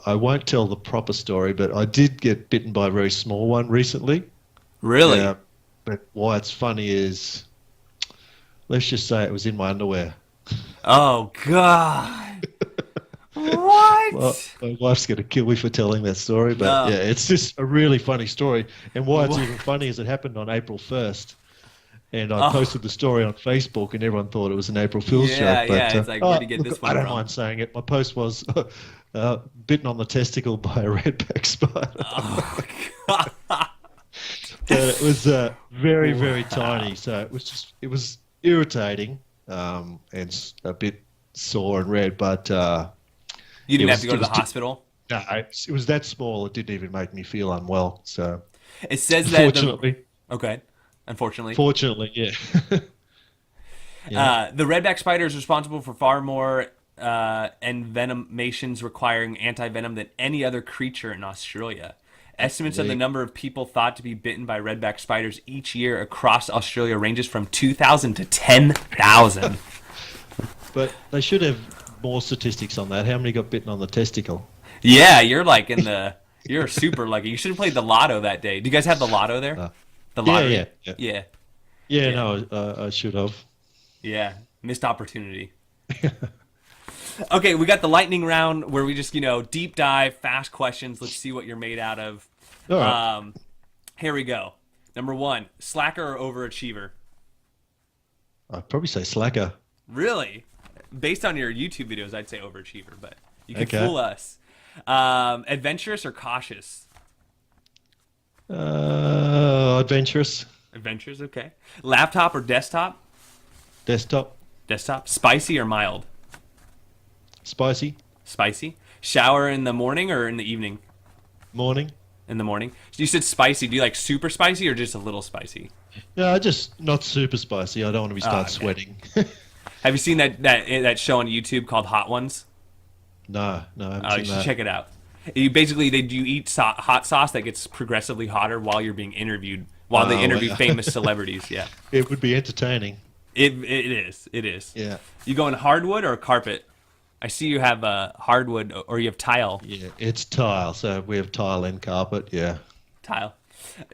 A: won't tell the proper story, but I did get bitten by a very small one recently.
B: Really?
A: Yeah. But why it's funny is, let's just say it was in my underwear.
B: Oh God! What?
A: Well, my wife's going to kill me for telling that story, but
B: No.
A: yeah, it's just a really funny story. And why it's even funny is it happened on April 1st. And I posted the story on Facebook, and everyone thought it was an April Fool's joke. But,
B: it's like, where'd you get
A: look,
B: this one
A: I don't
B: from?
A: mind saying it. My post was bitten on the testicle by a redback spider.
B: Oh God!
A: But it was very, very tiny. So it was irritating and a bit sore and red. But
B: You didn't
A: it
B: have to go to the
A: was
B: hospital?
A: no, it was that small. It didn't even make me feel unwell. So
B: It says that.
A: unfortunately,
B: Okay. Unfortunately.
A: fortunately, yeah. Yeah.
B: The redback spider is responsible for far more envenomations requiring antivenom than any other creature in Australia. Estimates of the number of people thought to be bitten by redback spiders each year across Australia ranges from 2,000 to 10,000.
A: But they should have more statistics on that. How many got bitten on the testicle?
B: Yeah, you're like in the You're super lucky. You should have played the lotto that day. Do you guys have the lotto there? The
A: Yeah,
B: lottery?
A: yeah, yeah.
B: Yeah.
A: Yeah,
B: Yeah.
A: no, I should have.
B: Yeah. Missed opportunity. Okay, we got the lightning round where we just, deep dive, fast questions. Let's see what you're made out of.
A: All right.
B: Here we go. Number 1, slacker or overachiever?
A: I'd probably say slacker.
B: Really? Based on your YouTube videos, I'd say overachiever, but you can
A: Okay.
B: fool us. Adventurous or cautious?
A: Adventurous.
B: Adventurous, okay. Laptop or desktop?
A: Desktop.
B: Desktop. Spicy or mild?
A: Spicy.
B: Spicy. Shower in the morning or in the evening?
A: Morning.
B: In the morning. You said spicy. Do you like super spicy or just a little spicy?
A: No, just not super spicy. I don't want to start
B: okay.
A: sweating.
B: Have you seen that show on YouTube called Hot Ones?
A: No, I haven't
B: You
A: seen
B: should
A: that.
B: check it out. You basically you eat hot sauce that gets progressively hotter while you're being interviewed, while they interview
A: wow.
B: famous celebrities. Yeah,
A: It would be entertaining.
B: it is. It is.
A: Yeah.
B: You going hardwood or carpet? I see you have hardwood or you have tile.
A: Yeah, it's tile. So we have tile and carpet. Yeah.
B: Tile.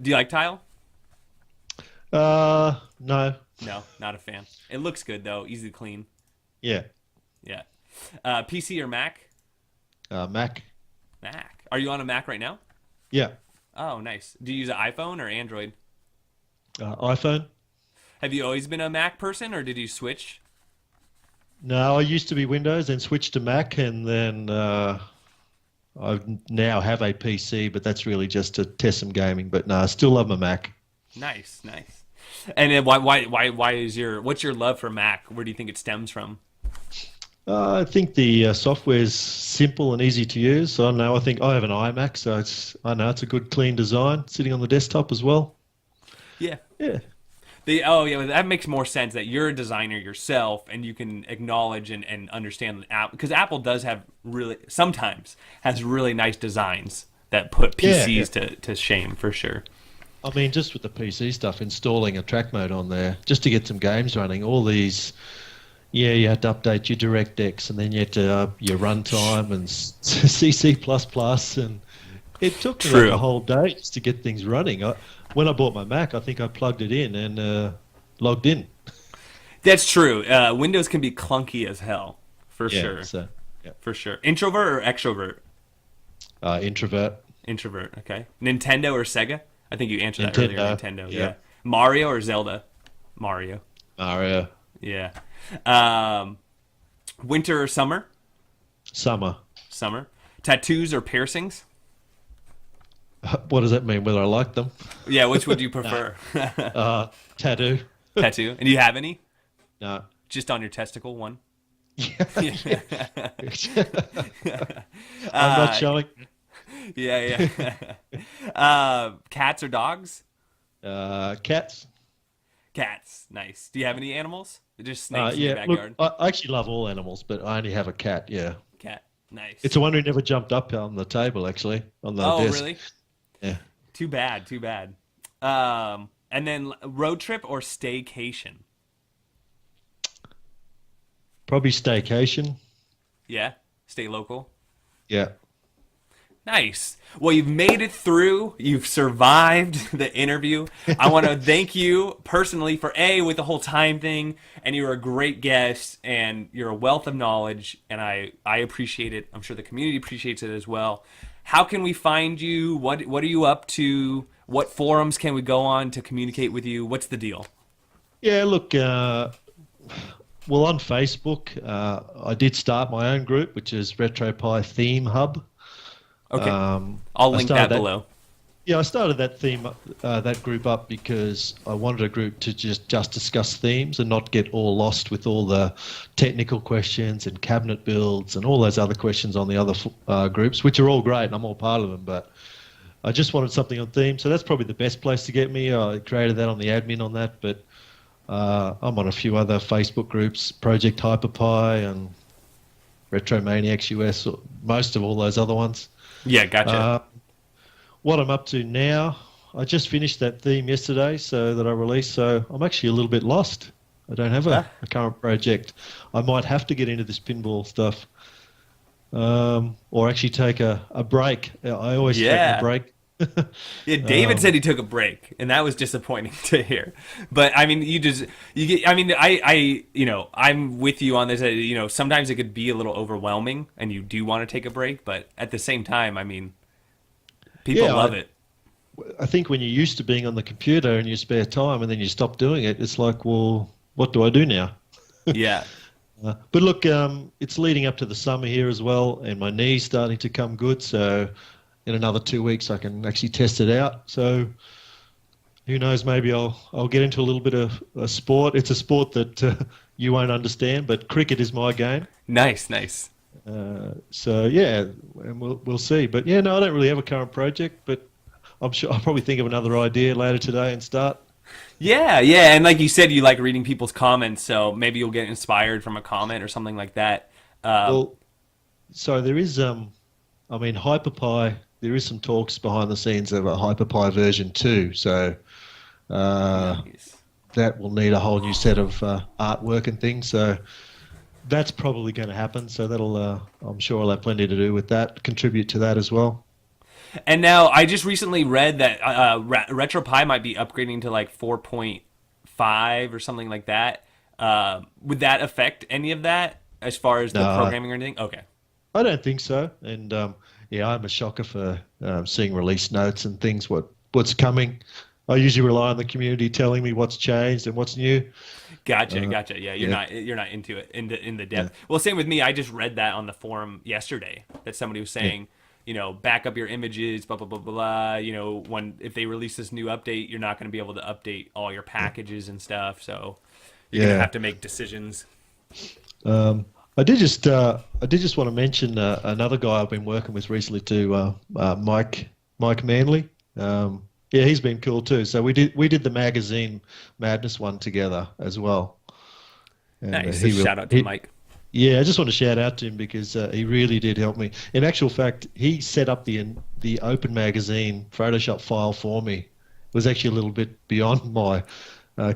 B: Do you like tile?
A: No.
B: No, not a fan. It looks good though, easy to clean.
A: Yeah.
B: Yeah. PC or Mac?
A: Mac.
B: Mac. Are you on a Mac right now?
A: Yeah.
B: Oh, nice. Do you use an iPhone or Android?
A: iPhone.
B: Have you always been a Mac person or did you switch?
A: No, I used to be Windows, then switched to Mac, and then I now have a PC, but that's really just to test some gaming. But no, I still love my Mac.
B: Nice. And then why what's your love for Mac? Where do you think it stems from?
A: I think the software's simple and easy to use. So I don't know. I think I have an iMac, so I know it's a good, clean design sitting on the desktop as well.
B: Yeah.
A: Yeah.
B: That makes more sense that you're a designer yourself and you can acknowledge and understand Apple, because Apple does have sometimes has really nice designs that put PCs to shame for sure.
A: I mean, just with the PC stuff, installing a track mode on there just to get some games running, all these, you had to update your DirectX and then you had to your runtime and CC++, and it took me like a whole day just to get things running. When I bought my Mac, I think I plugged it in and logged in.
B: That's true. Windows can be clunky as hell, for sure.
A: So, yeah.
B: For sure. Introvert or extrovert?
A: Introvert.
B: Introvert, okay. Nintendo or Sega? I think you answered that
A: Nintendo.
B: earlier. Nintendo,
A: Yeah.
B: Mario or Zelda? Mario. Yeah. Winter or summer?
A: Summer.
B: Summer. Tattoos or piercings?
A: What does that mean? Whether I like them?
B: Yeah, which would you prefer?
A: Tattoo.
B: Tattoo. And do you have any?
A: No.
B: Just on your testicle, one?
A: I'm not showing.
B: Yeah. Cats or dogs?
A: Cats.
B: Cats. Nice. Do you have any animals? Just snakes in your
A: Yeah.
B: backyard?
A: Look, I actually love all animals, but I only have a cat. Yeah.
B: Cat. Nice.
A: It's the one who never jumped up on the table, actually, on the desk.
B: Really?
A: Yeah.
B: Too bad. And then road trip or staycation?
A: Probably staycation.
B: Yeah. Stay local.
A: Yeah.
B: Nice. Well, you've made it through. You've survived the interview. I want to thank you personally for with the whole time thing. And you're a great guest and you're a wealth of knowledge. And I appreciate it. I'm sure the community appreciates it as well. How can we find you? What are you up to? What forums can we go on to communicate with you? What's the deal?
A: Yeah, look, well, on Facebook, I did start my own group, which is RetroPie Theme Hub.
B: Okay. I'll link that below.
A: Yeah, I started that group up because I wanted a group to just discuss themes and not get all lost with all the technical questions and cabinet builds and all those other questions on the other groups, which are all great and I'm all part of them. But I just wanted something on theme, so that's probably the best place to get me. I created that on the admin on that, but I'm on a few other Facebook groups, Project HyperPie and Retromaniacs US, most of all those other ones.
B: Yeah, gotcha.
A: What I'm up to now, I just finished that theme yesterday, so that I released. So I'm actually a little bit lost. I don't have a current project. I might have to get into this pinball stuff. or actually take a break. I always threaten a
B: Yeah.
A: break.
B: Yeah, David
A: Um,
B: said he took a break, and that was disappointing to hear. But I mean, you get. I mean, I'm with you on this. Sometimes it could be a little overwhelming, and you do want to take a break. But at the same time, I mean, people
A: yeah,
B: love it.
A: I think when you're used to being on the computer in your spare time and then you stop doing it, it's like, well, what do I do now?
B: Yeah.
A: But look, it's leading up to the summer here as well, and my knee's starting to come good. So in another 2 weeks, I can actually test it out. So who knows? Maybe I'll get into a little bit of a sport. It's a sport that you won't understand, but cricket is my game.
B: Nice, nice.
A: So yeah, and we'll see. But yeah, no, I don't really have a current project, but I'm sure I'll probably think of another idea later today and start.
B: Yeah, yeah, and like you said, you like reading people's comments, so maybe you'll get inspired from a comment or something like that. Um,
A: Well, so there is I mean, HyperPie. There is some talks behind the scenes of a HyperPie version 2. So
B: nice.
A: that will need a whole new set of artwork and things. So that's probably going to happen. So that'll, I'm sure I'll have plenty to do with that, contribute to that as well.
B: And now I just recently read that RetroPie might be upgrading to like 4.5 or something like that. Would that affect any of that as far as the
A: No,
B: programming or anything? Okay.
A: I don't think so. And yeah, I'm a shocker for seeing release notes and things, what's coming. I usually rely on the community telling me what's changed and what's new.
B: Gotcha, gotcha. Yeah, you're
A: Yeah,
B: not into it in the
A: yeah,
B: depth. Well, same with me. I just read that on the forum yesterday that somebody was
A: yeah,
B: saying, back up your images, blah blah blah blah blah. When if they release this new update, you're not going to be able to update all your packages and stuff. So you're going to
A: yeah.
B: have to make decisions.
A: Um, I did just want to mention another guy I've been working with recently too, Mike Manley. Yeah, he's been cool too. So we did the magazine Madness one together as well, and
B: Nice. So shout out to Mike.
A: yeah, I just want to shout out to him because he really did help me. In actual fact, he set up the Open Magazine Photoshop file for me. It was actually a little bit beyond my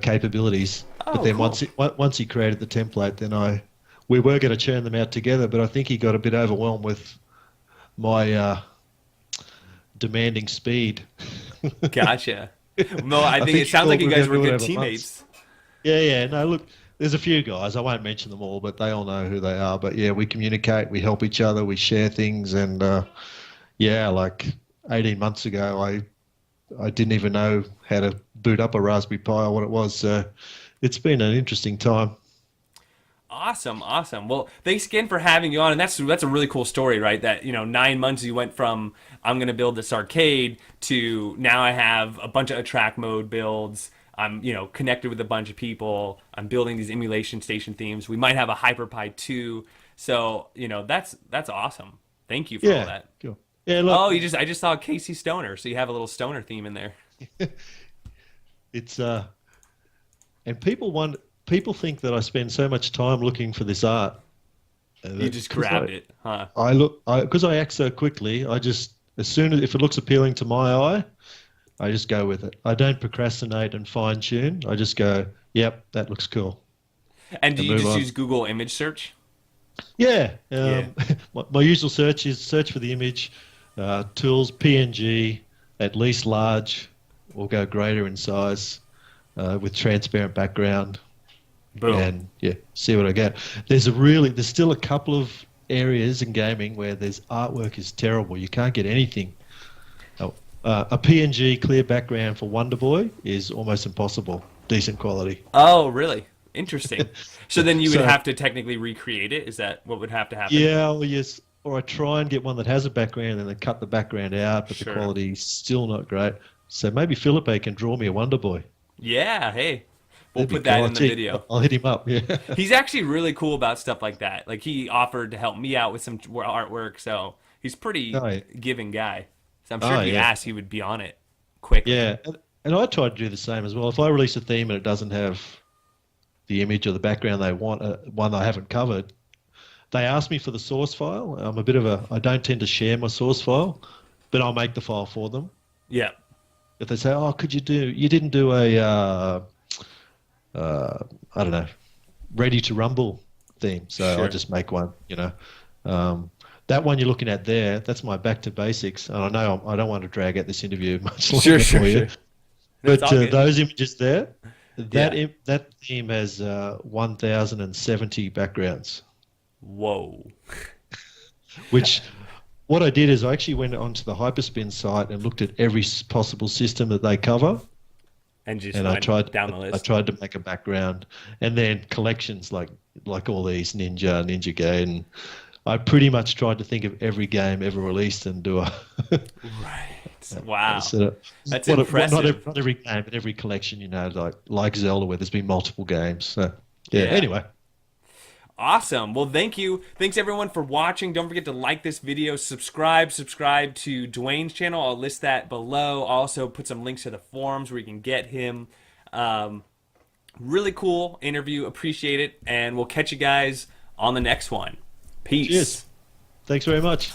A: capabilities. But
B: Oh,
A: then
B: cool.
A: once he created the template, then we were going to churn them out together. But I think he got a bit overwhelmed with my demanding speed.
B: Gotcha. No, I
A: I
B: think
A: think
B: it
A: he
B: sounds
A: thought
B: like
A: we
B: you
A: were
B: guys
A: going to
B: were
A: do it
B: good
A: over months.
B: teammates.
A: Yeah, yeah. No, look, there's a few guys. I won't mention them all, but they all know who they are. But yeah, we communicate, we help each other, we share things, and yeah, like 18 months ago, I didn't even know how to boot up a Raspberry Pi or what it was. So it's been an interesting time.
B: Awesome, awesome. Well, thanks again for having you on, and that's a really cool story, right? That 9 months you went from I'm gonna build this arcade to now I have a bunch of track mode builds. I'm connected with a bunch of people. I'm building these emulation station themes. We might have a HyperPie 2. So that's awesome. Thank you for all
A: Yeah,
B: that.
A: cool. Yeah, look,
B: Oh, I just saw Casey Stoner, so you have a little Stoner theme in there.
A: it's and people think that I spend so much time looking for this art.
B: You just
A: Because
B: grabbed it, huh?
A: because I act so quickly, I just, as soon as, if it looks appealing to my eye, I just go with it. I don't procrastinate and fine tune. I just go, yep, that looks cool,
B: And do
A: and
B: you
A: move
B: just
A: on.
B: use Google image search?
A: Yeah,
B: Yeah.
A: my usual search is search for the image, tools, PNG, at least large, or go greater in size, with transparent background,
B: Boom.
A: and yeah, see what I get. There's still a couple of areas in gaming where there's artwork is terrible. You can't get anything. Oh, a PNG clear background for Wonder Boy is almost impossible. Decent quality.
B: Oh, really? Interesting. So then you would
A: So
B: have to technically recreate it. Is that what would have to happen?
A: yeah, or yes, or I try and get one that has a background and then cut the background out, but the
B: Sure.
A: quality's still not great. So maybe Philippe can draw me a Wonder Boy.
B: Yeah. Hey, we'll
A: That'd be
B: put that
A: cool.
B: in the
A: Gee,
B: video.
A: I'll hit him up. Yeah.
B: He's actually really cool about stuff like that. Like he offered to help me out with some artwork, so he's pretty
A: Oh yeah.
B: giving guy. So I'm sure
A: Oh
B: if you
A: yeah.
B: asked, he would be on it quickly.
A: Yeah. And I try to do the same as well. If I release a theme and it doesn't have the image or the background they want, one I haven't covered, they ask me for the source file. I don't tend to share my source file, but I'll make the file for them.
B: Yeah.
A: If they say, oh, you didn't do a, I don't know, Ready to Rumble theme. So
B: Sure.
A: I'll just make one, um, that one you're looking at there, that's my back to basics. And I know I don't want to drag out this interview much longer for you.
B: No,
A: But those images there, that theme has 1,070 backgrounds.
B: Whoa.
A: Which, what I did is I actually went onto the Hyperspin site and looked at every possible system that they cover.
B: And I tried down the list.
A: I tried to make a background, and then collections like all these Ninja Gaiden. I pretty much tried to think of every game ever released and do a
B: right. Wow. That's
A: impressive.
B: impressive.
A: Not every game, but every collection. Like Zelda, where there's been multiple games. So yeah. Anyway.
B: Awesome. Well, thank you. Thanks everyone for watching. Don't forget to like this video, subscribe to Dwayne's channel. I'll list that below. I'll also put some links to the forums where you can get him. Really cool interview. Appreciate it. And we'll catch you guys on the next one. Peace.
A: Cheers. Thanks very much.